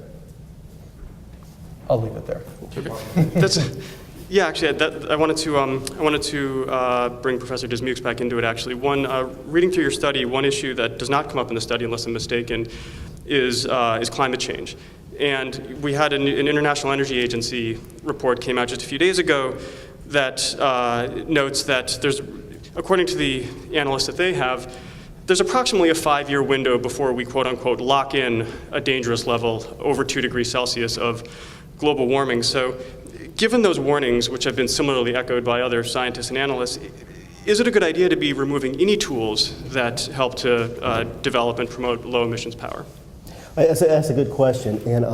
I'll leave it there. Okay. Yeah, actually, I wanted to bring Professor Dismukes back into it. Actually, reading through your study, one issue that does not come up in the study, unless I'm mistaken, is climate change. And we had an International Energy Agency report came out just a few days ago that notes that according to the analysts that they have, there's approximately a 5-year window before we quote unquote lock in a dangerous level over 2 degrees Celsius of global warming. So, given those warnings, which have been similarly echoed by other scientists and analysts, is it a good idea to be removing any tools that help to develop and promote low emissions power? That's a good question. And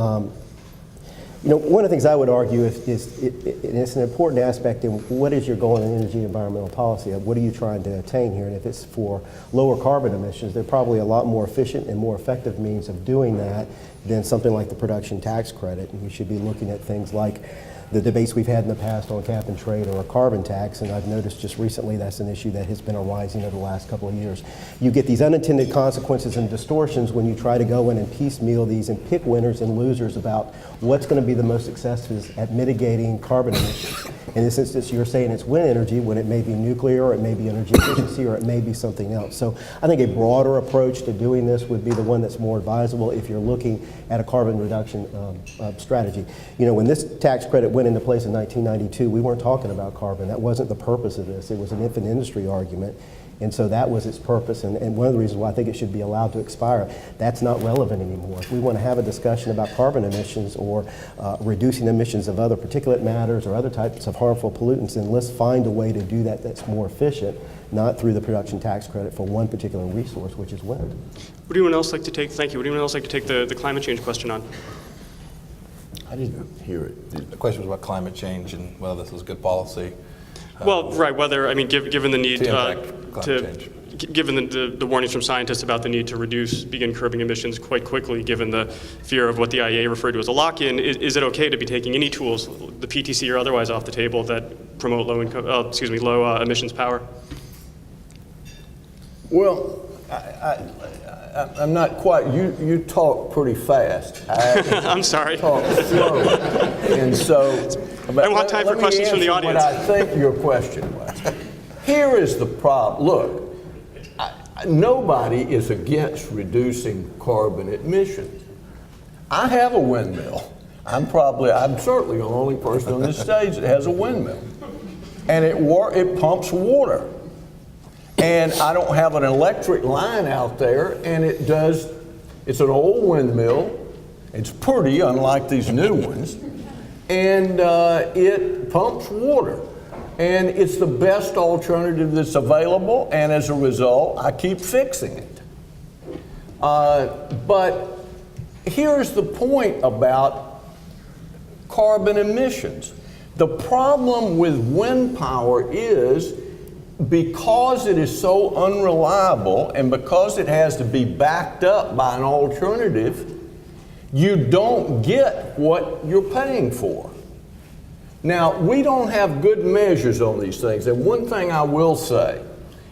one of the things I would argue is it's an important aspect in what is your goal in energy and environmental policy. What are you trying to attain here? And if it's for lower carbon emissions, there are probably a lot more efficient and more effective means of doing that than something like the production tax credit. And you should be looking at things like the debates we've had in the past on cap and trade or a carbon tax, and I've noticed just recently that's an issue that has been arising over the last couple of years. You get these unintended consequences and distortions when you try to go in and piecemeal these and pick winners and losers about what's going to be the most successful at mitigating carbon emissions. In this instance, you're saying it's wind energy when it may be nuclear, or it may be energy efficiency, or it may be something else. So I think a broader approach to doing this would be the one that's more advisable if you're looking at a carbon reduction strategy. When this tax credit went into place in 1992, we weren't talking about carbon. That wasn't the purpose of this. It was an infant industry argument. And so that was its purpose, and one of the reasons why I think it should be allowed to expire. That's not relevant anymore. If we want to have a discussion about carbon emissions or reducing emissions of other particulate matters or other types of harmful pollutants, then let's find a way to do that that's more efficient, not through the production tax credit for one particular resource, which is wind. Would anyone else like to take, thank you, would anyone else like to take the climate change question on? I didn't hear it. The question was about climate change and whether this was good policy. Well, right, whether, I mean, given the need To impact climate change. given the warnings from scientists about the need to begin curbing emissions quite quickly, given the fear of what the IEA referred to as a lock-in, is it okay to be taking any tools, the PTC or otherwise, off the table that promote low emissions power? Well, I'm not quite, you talk pretty fast. I'm sorry. Talk slow. And so, I don't have time for questions from the audience. What I think your question was. Here is the problem. Look, nobody is against reducing carbon emissions. I have a windmill. I'm certainly the only person on this stage that has a windmill. And it pumps water. And I don't have an electric line out there, and it's an old windmill. It's pretty, unlike these new ones. And it pumps water. And it's the best alternative that's available, and as a result, I keep fixing it. But here's the point about carbon emissions. The problem with wind power is because it is so unreliable and because it has to be backed up by an alternative, you don't get what you're paying for. Now, we don't have good measures on these things, and one thing I will say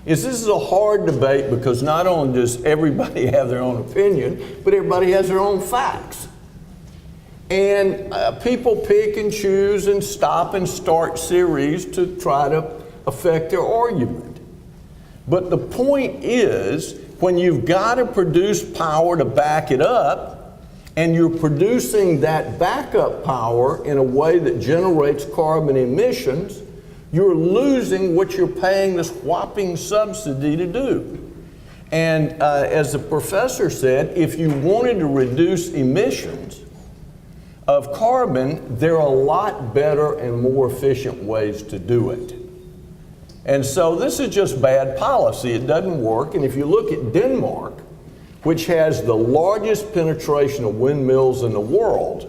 is this is a hard debate because not only does everybody have their own opinion, but everybody has their own facts. And people pick and choose and stop and start series to try to affect their argument. But the point is, when you've got to produce power to back it up, and you're producing that backup power in a way that generates carbon emissions, you're losing what you're paying this whopping subsidy to do. And as the professor said, if you wanted to reduce emissions of carbon, there are a lot better and more efficient ways to do it. And so this is just bad policy. It doesn't work. And if you look at Denmark, which has the largest penetration of windmills in the world,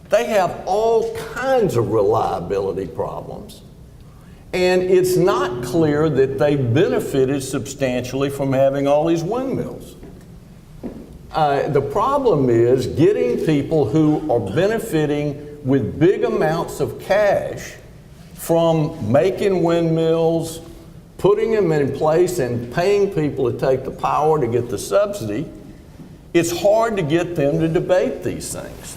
they have all kinds of reliability problems. And it's not clear that they benefited substantially from having all these windmills. The problem is getting people who are benefiting with big amounts of cash from making windmills, putting them in place and paying people to take the power to get the subsidy. It's hard to get them to debate these things.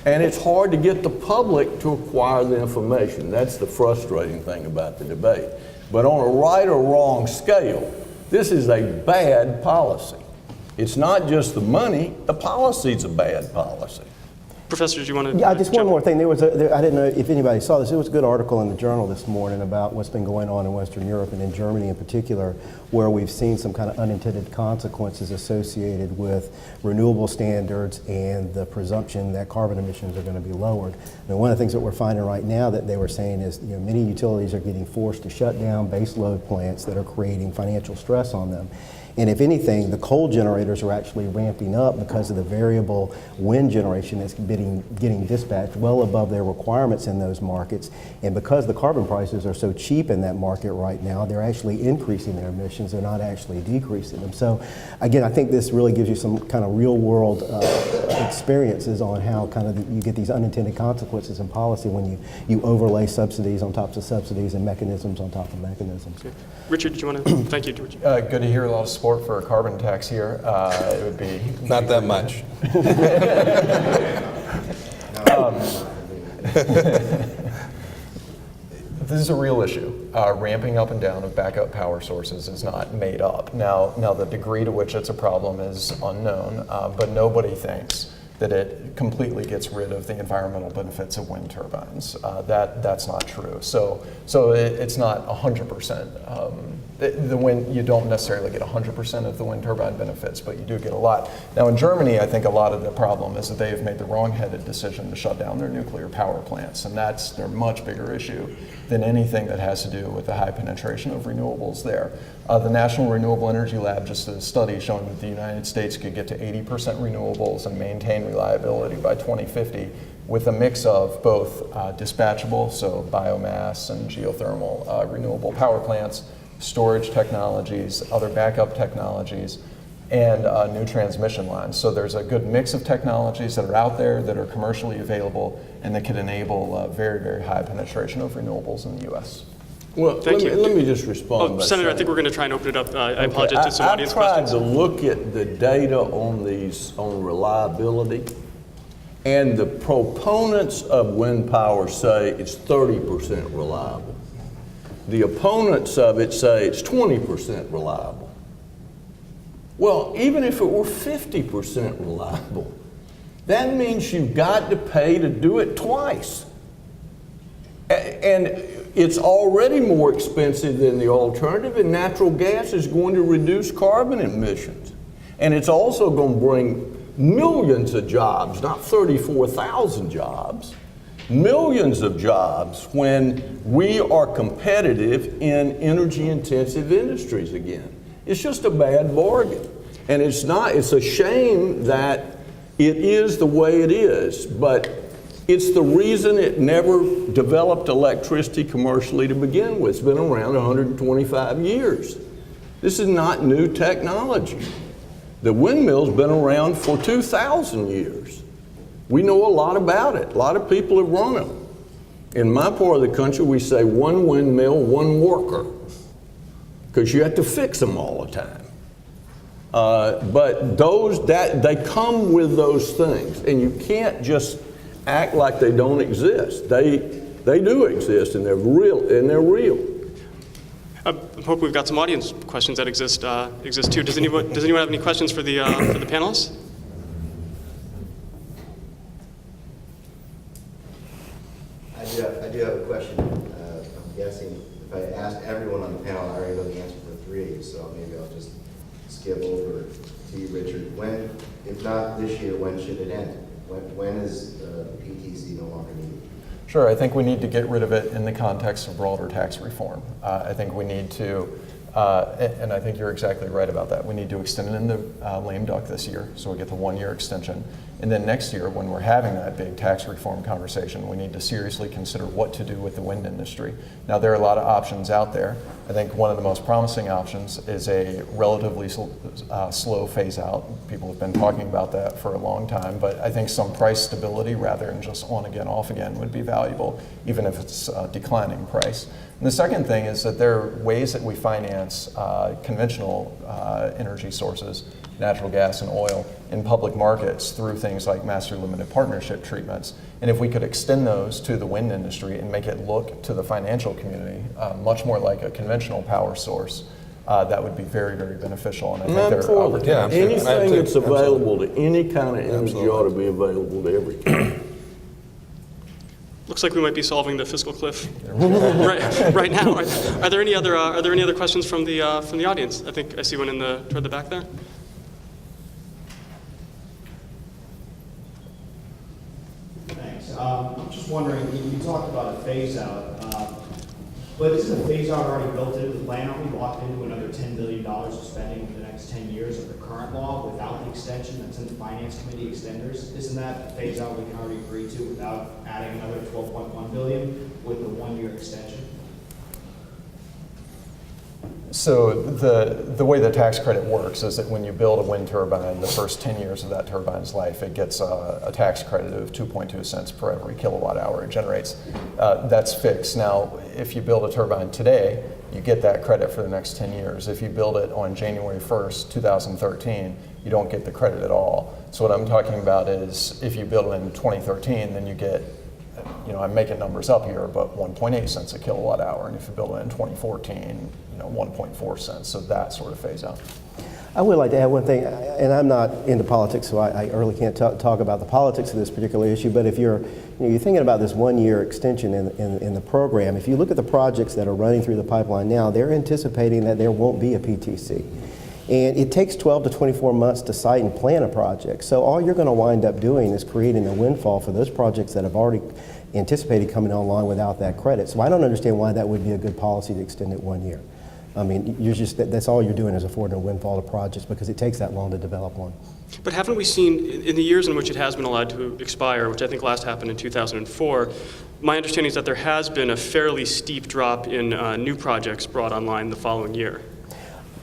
And it's hard to get the public to acquire the information. That's the frustrating thing about the debate. But on a right or wrong scale, this is a bad policy. It's not just the money, the policy's a bad policy. Professor, do you want to? Yeah, just one more thing. I didn't know if anybody saw this. There was a good article in the Journal this morning about what's been going on in Western Europe and in Germany in particular, where we've seen some kind of unintended consequences associated with renewable standards and the presumption that carbon emissions are going to be lowered. And one of the things that we're finding right now that they were saying is, many utilities are getting forced to shut down base load plants that are creating financial stress on them. And if anything, the coal generators are actually ramping up because of the variable wind generation that's getting dispatched well above their requirements in those markets. And because the carbon prices are so cheap in that market right now, they're actually increasing their emissions. They're not actually decreasing them. So again, I think this really gives you some kind of real world experiences on how kind of you get these unintended consequences in policy when you overlay subsidies on top of subsidies and mechanisms on top of mechanisms. Okay. Richard, do you want to? Thank you, George. Good to hear a lot of support for a carbon tax here. It would be not that much. This is a real issue. Ramping up and down of backup power sources is not made up. Now the degree to which it's a problem is unknown, but nobody thinks that it completely gets rid of the environmental benefits of wind turbines. That's not true. So it's not 100%. The wind, you don't necessarily get 100% of the wind turbine benefits, but you do get a lot. Now in Germany, I think a lot of the problem is that they have made the wrong-headed decision to shut down their nuclear power plants, and that's their much bigger issue than anything that has to do with the high penetration of renewables there. The National Renewable Energy Lab just did a study showing that the United States could get to 80% renewables and maintain reliability by 2050 with a mix of both dispatchable, so biomass and geothermal renewable power plants, storage technologies, other backup technologies, and new transmission lines. So there's a good mix of technologies that are out there that are commercially available and that could enable very, very high penetration of renewables in the U.S. Well, let me just respond. Oh, Senator, I think we're going to try and open it up. I apologize to some audience questions. I tried to look at the data on these, on reliability, and the proponents of wind power say it's 30% reliable. The opponents of it say it's 20% reliable. Well, even if it were 50% reliable, that means you've got to pay to do it twice. And it's already more expensive than the alternative, and natural gas is going to reduce carbon emissions. And it's also going to bring millions of jobs, not 34,000 jobs, millions of jobs when we are competitive in energy-intensive industries again. It's just a bad bargain. And it's not, it's a shame that it is the way it is, but it's the reason it never developed electricity commercially to begin with. It's been around 125 years. This is not new technology. The windmill's been around for 2,000 years. We know a lot about it. A lot of people have run them. In my part of the country, we say one windmill, one worker, because you have to fix them all the time. But they come with those things, and you can't just act like they don't exist. They do exist, and they're real. I hope we've got some audience questions that exist too. Does anyone have any questions for the panelists? I do have a question. I'm guessing if I asked everyone on the panel, I already know the answer for 3, so maybe I'll just skip over to you, Richard. When, if not this year, when should it end? When is PTC no longer needed? Sure, I think we need to get rid of it in the context of broader tax reform. I think we need to, and I think you're exactly right about that, we need to extend it in the lame duck this year, so we get the 1-year extension. And then next year, when we're having that big tax reform conversation, we need to seriously consider what to do with the wind industry. Now, there are a lot of options out there. I think one of the most promising options is a relatively slow phase out. People have been talking about that for a long time, but I think some price stability rather than just on again, off again would be valuable, even if it's a declining price. And the second thing is that there are ways that we finance conventional energy sources, natural gas and oil, in public markets through things like master limited partnership treatments. And if we could extend those to the wind industry and make it look to the financial community much more like a conventional power source, that would be very, very beneficial. And I think there are opportunities. Anything that's available to any kind of energy ought to be available to everyone. Looks like we might be solving the fiscal cliff right now. Are there any other questions from the audience? I think I see one toward the back there. Thanks. I'm just wondering, you talked about a phase out, but isn't a phase out already built into the plan? Aren't we locked into another $10 billion of spending for the next 10 years of the current law without the extension that's in the Finance Committee extenders? Isn't that a phase out we can already agree to without adding another $12.1 billion with the 1-year extension? So the way the tax credit works is that when you build a wind turbine, the first 10 years of that turbine's life, it gets a tax credit of 2.2 cents per every kilowatt hour it generates. That's fixed. Now, if you build a turbine today, you get that credit for the next 10 years. If you build it on January 1st, 2013, you don't get the credit at all. So what I'm talking about is if you build it in 2013, then you get, I'm making numbers up here, but 1.8 cents a kilowatt hour. And if you build it in 2014, 1.4 cents. So that sort of phase out. I would like to add one thing, and I'm not into politics, so I really can't talk about the politics of this particular issue, but if you're thinking about this one-year extension in the program, if you look at the projects that are running through the pipeline now, they're anticipating that there won't be a PTC. And it takes 12 to 24 months to site and plan a project. So all you're going to wind up doing is creating a windfall for those projects that have already anticipated coming online without that credit. So I don't understand why that would be a good policy to extend it 1 year. I mean, that's all you're doing is affording a windfall to projects because it takes that long to develop one. But haven't we seen, in the years in which it has been allowed to expire, which I think last happened in 2004, my understanding is that there has been a fairly steep drop in new projects brought online the following year.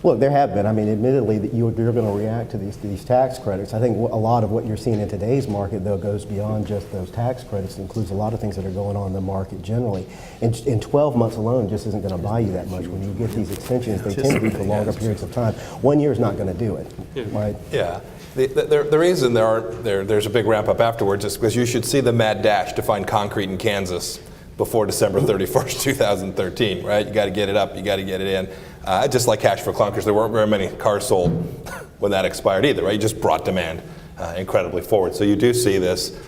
Look, there have been. I mean, admittedly, that you're going to react to these tax credits. I think a lot of what you're seeing in today's market, though, goes beyond just those tax credits. It includes a lot of things that are going on in the market generally. And 12 months alone just isn't going to buy you that much. When you get these extensions, they tend to be for longer periods of time. 1 year is not going to do it, right? Yeah. The reason there's a big ramp up afterwards is because you should see the mad dash to find concrete in Kansas before December 31st, 2013, right? You got to get it up, you got to get it in. Just like cash for clunkers, there weren't very many cars sold when that expired either, right? You just brought demand incredibly forward. So you do see this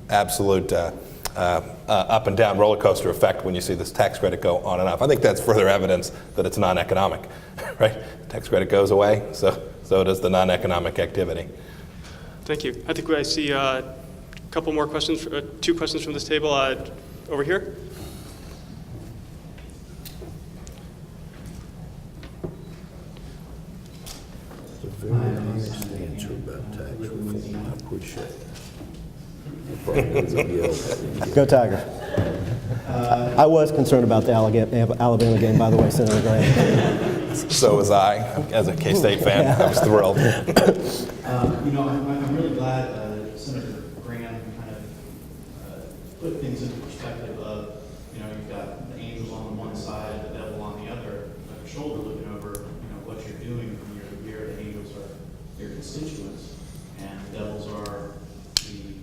absolute up and down roller coaster effect when you see this tax credit go on and off. I think that's further evidence that it's non-economic, right? Tax credit goes away, so does the non-economic activity. Thank you. I think I see a couple more questions, 2 questions from this table over here. Very honest answer about tax reform. I appreciate it. Go Tigers. I was concerned about the Alabama game, by the way, Senator Graham. So was I. As a K-State fan, I was thrilled. I'm really glad Senator Graham kind of put things into perspective of, you've got the angels on the one side, the devil on the other, like your shoulder looking over, what you're doing from year to year. The angels are your constituents, and the devils are the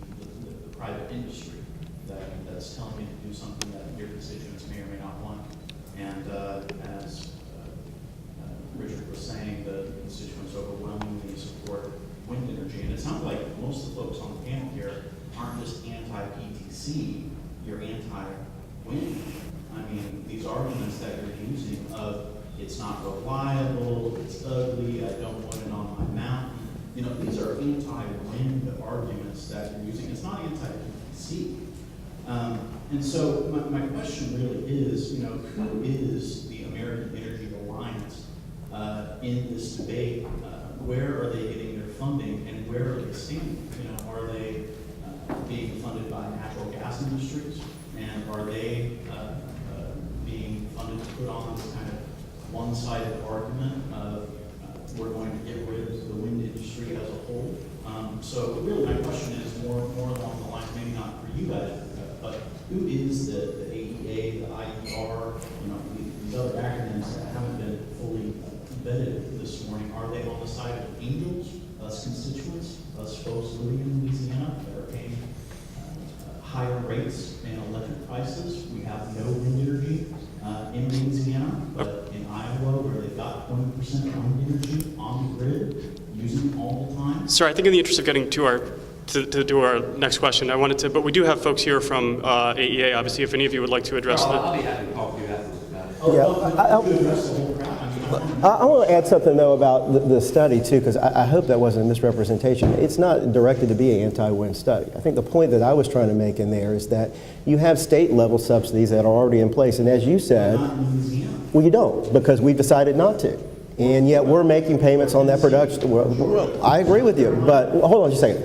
private industry that's telling you to do something that your constituents may or may not want. And as Richard was saying, the constituents overwhelmingly support wind energy. And it sounds like most of the folks on the panel here aren't just anti-PTC, you're anti-wind. I mean, these arguments that you're using of it's not reliable, it's ugly, I don't want it on my mountain. These are anti-wind arguments that you're using. It's not anti-PTC. And so my question really is, who is the American Energy Alliance in this debate? Where are they getting their funding, and where are they standing? Are they being funded by natural gas industries, and are they being funded to put on this kind of one-sided argument of we're going to get rid of the wind industry as a whole? So really my question is more along the lines, maybe not for you guys, but who is the AEA, the IER, these other acronyms that haven't been fully vetted this morning? Are they on the side of angels, us constituents, us folks living in Louisiana that are paying higher rates and electric prices? We have no wind energy in Louisiana, but in Iowa, where they've got 20% wind energy on the grid, using all the time. Sir, I think in the interest of getting to our next question, I wanted to, but we do have folks here from AEA, obviously, if any of you would like to address that. I'll be happy to talk to you afterwards about it. I want to add something, though, about the study, too, because I hope that wasn't a misrepresentation. It's not directed to be an anti-wind study. I think the point that I was trying to make in there is that you have state-level subsidies that are already in place, and as you said, well, you don't, because we decided not to. And yet we're making payments on that production. Well, I agree with you, but hold on just a second.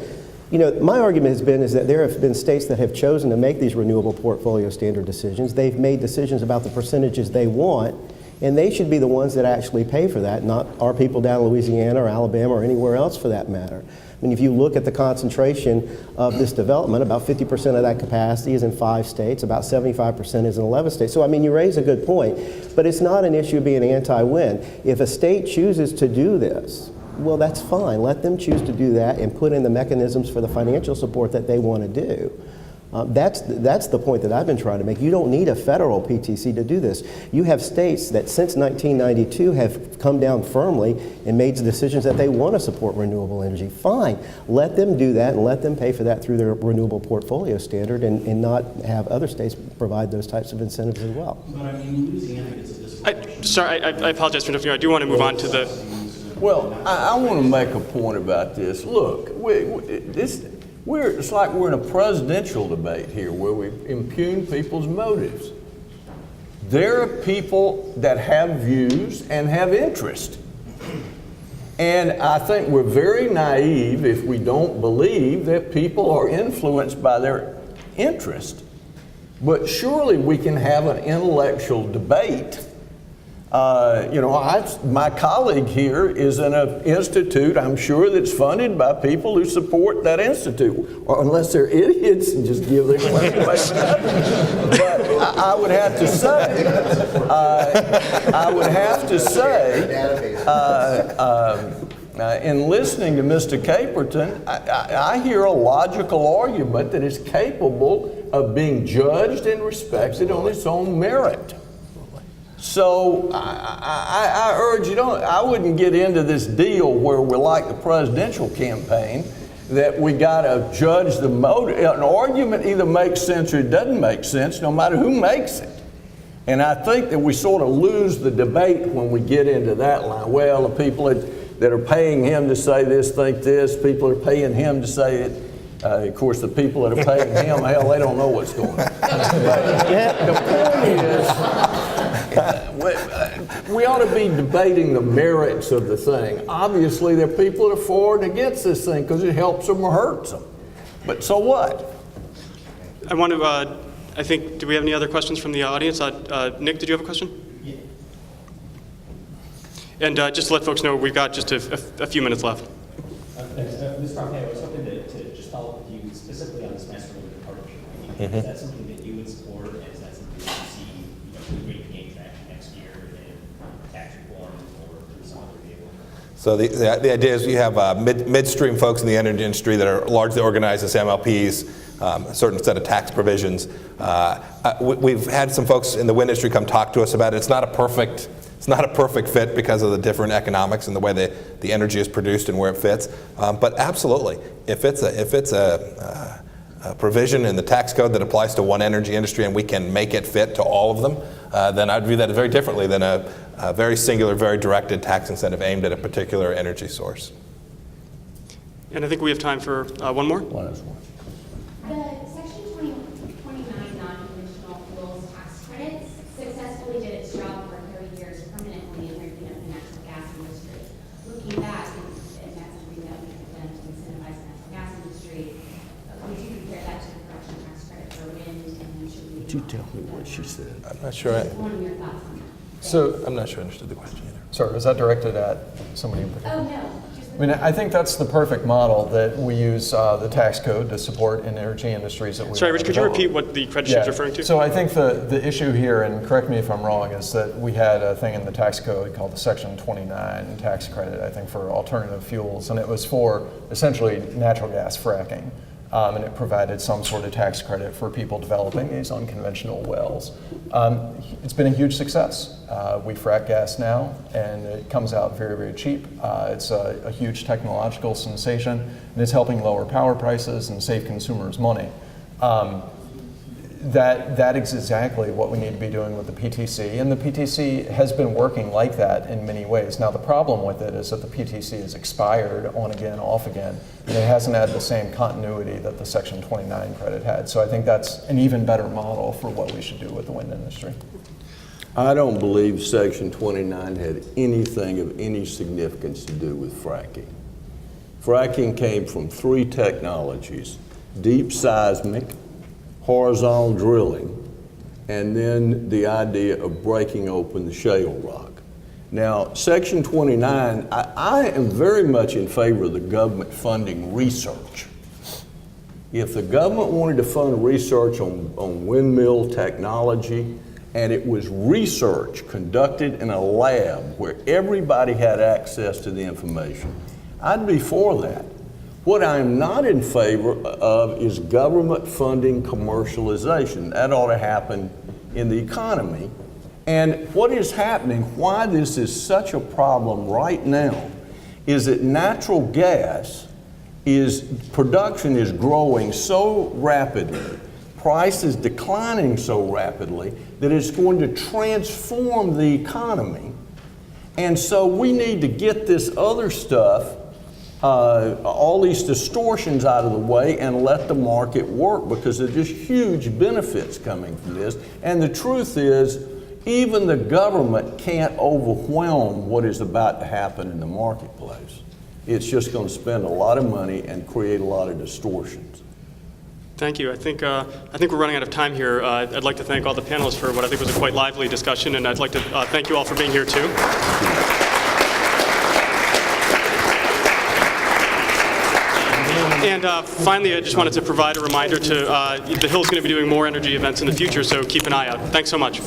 My argument has been is that there have been states that have chosen to make these renewable portfolio standard decisions. They've made decisions about the percentages they want, and they should be the ones that actually pay for that, not our people down in Louisiana or Alabama or anywhere else for that matter. I mean, if you look at the concentration of this development, about 50% of that capacity is in 5 states, about 75% is in 11 states. So, I mean, you raise a good point, but it's not an issue of being anti-wind. If a state chooses to do this, well, that's fine. Let them choose to do that and put in the mechanisms for the financial support that they want to do. That's the point that I've been trying to make. You don't need a federal PTC to do this. You have states that since 1992 have come down firmly and made the decisions that they want to support renewable energy. Fine, let them do that and let them pay for that through their renewable portfolio standard and not have other states provide those types of incentives as well. But I mean, Louisiana gets a disproportionate. Sorry, I apologize for interrupting you. I do want to move on to the... Well, I want to make a point about this. Look, it's like we're in a presidential debate here where we impugn people's motives. There are people that have views and have interest. And I think we're very naive if we don't believe that people are influenced by their interest. But surely we can have an intellectual debate. My colleague here is in an institute, I'm sure, that's funded by people who support that institute, or unless they're idiots and just give their money away for nothing. But I would have to say, in listening to Mr. Caperton, I hear a logical argument that is capable of being judged and respected on its own merit. So I urge you, I wouldn't get into this deal where we're like the presidential campaign, that we got to judge the motive. An argument either makes sense or it doesn't make sense, no matter who makes it. And I think that we sort of lose the debate when we get into that line. Well, the people that are paying him to say this think this, people are paying him to say it. Of course, the people that are paying him, hell, they don't know what's going on. The point is, we ought to be debating the merits of the thing. Obviously, there are people that are for and against this thing because it helps them or hurts them. But so what? I want to, I think, do we have any other questions from the audience? Nick, did you have a question? Yeah. And just to let folks know, we've got just a few minutes left. Mr. Arpey, I was hoping to just follow up with you specifically on this master limited partnership. Is that something that you would support, and is that something that you see, really gain traction next year in tax reform or through some other vehicle? So the idea is you have midstream folks in the energy industry that are largely organized as MLPs, a certain set of tax provisions. We've had some folks in the wind industry come talk to us about it. It's not a perfect fit because of the different economics and the way the energy is produced and where it fits. But absolutely, if it's a provision in the tax code that applies to one energy industry and we can make it fit to all of them, then I'd view that very differently than a very singular, very directed tax incentive aimed at a particular energy source. And I think we have time for one more. The Section 29 non-conventional fuels tax credits successfully did its job for 30 years permanently in the natural gas industry. Looking back, and that's something that we have done to incentivize the natural gas industry, would you compare that to the production tax credit for wind, and should we? Would you tell me what she said? I'm not sure. One of your thoughts on that. So, I'm not sure I understood the question either. sorry, was that directed at somebody in particular? Oh, no. I mean, I think that's the perfect model that we use the tax code to support in energy industries that we Sorry, want Rich, to could you develop. repeat what the credit sheet is referring to? So I think the issue here, and correct me if I'm wrong, is that we had a thing in the tax code called the Section 29 tax credit, I think, for alternative fuels, and it was for essentially natural gas fracking. And it provided some sort of tax credit for people developing these unconventional wells. It's been a huge success. We frack gas now, and it comes out very, very cheap. It's a huge technological sensation, and it's helping lower power prices and save consumers money. That is exactly what we need to be doing with the PTC, and the PTC has been working like that in many ways. Now the problem with it is that the PTC is expired on again, off again, and it hasn't had the same continuity that the Section 29 credit had. So I think that's an even better model for what we should do with the wind industry. I don't believe Section 29 had anything of any significance to do with fracking. Fracking came from three technologies: deep seismic, horizontal drilling, and then the idea of breaking open the shale rock. Now, Section 29, I am very much in favor of the government funding research. If the government wanted to fund research on windmill technology, and it was research conducted in a lab where everybody had access to the information, I'd be for that. What I am not in favor of is government funding commercialization. That ought to happen in the economy. And what is happening, why this is such a problem right now, is that natural gas production is growing so rapidly, price is declining so rapidly, that it's going to transform the economy. And so we need to get this other stuff, all these distortions out of the way and let the market work, because there's just huge benefits coming from this. And the truth is, even the government can't overwhelm what is about to happen in the marketplace. It's just going to spend a lot of money and create a lot of distortions. Thank you. I think we're running out of time here. I'd like to thank all the panelists for what I think was a quite lively discussion, and I'd like to thank you all for being here too. And finally, I just wanted to provide a reminder to the Hill's going to be doing more energy events in the future, so keep an eye out. Thanks so much.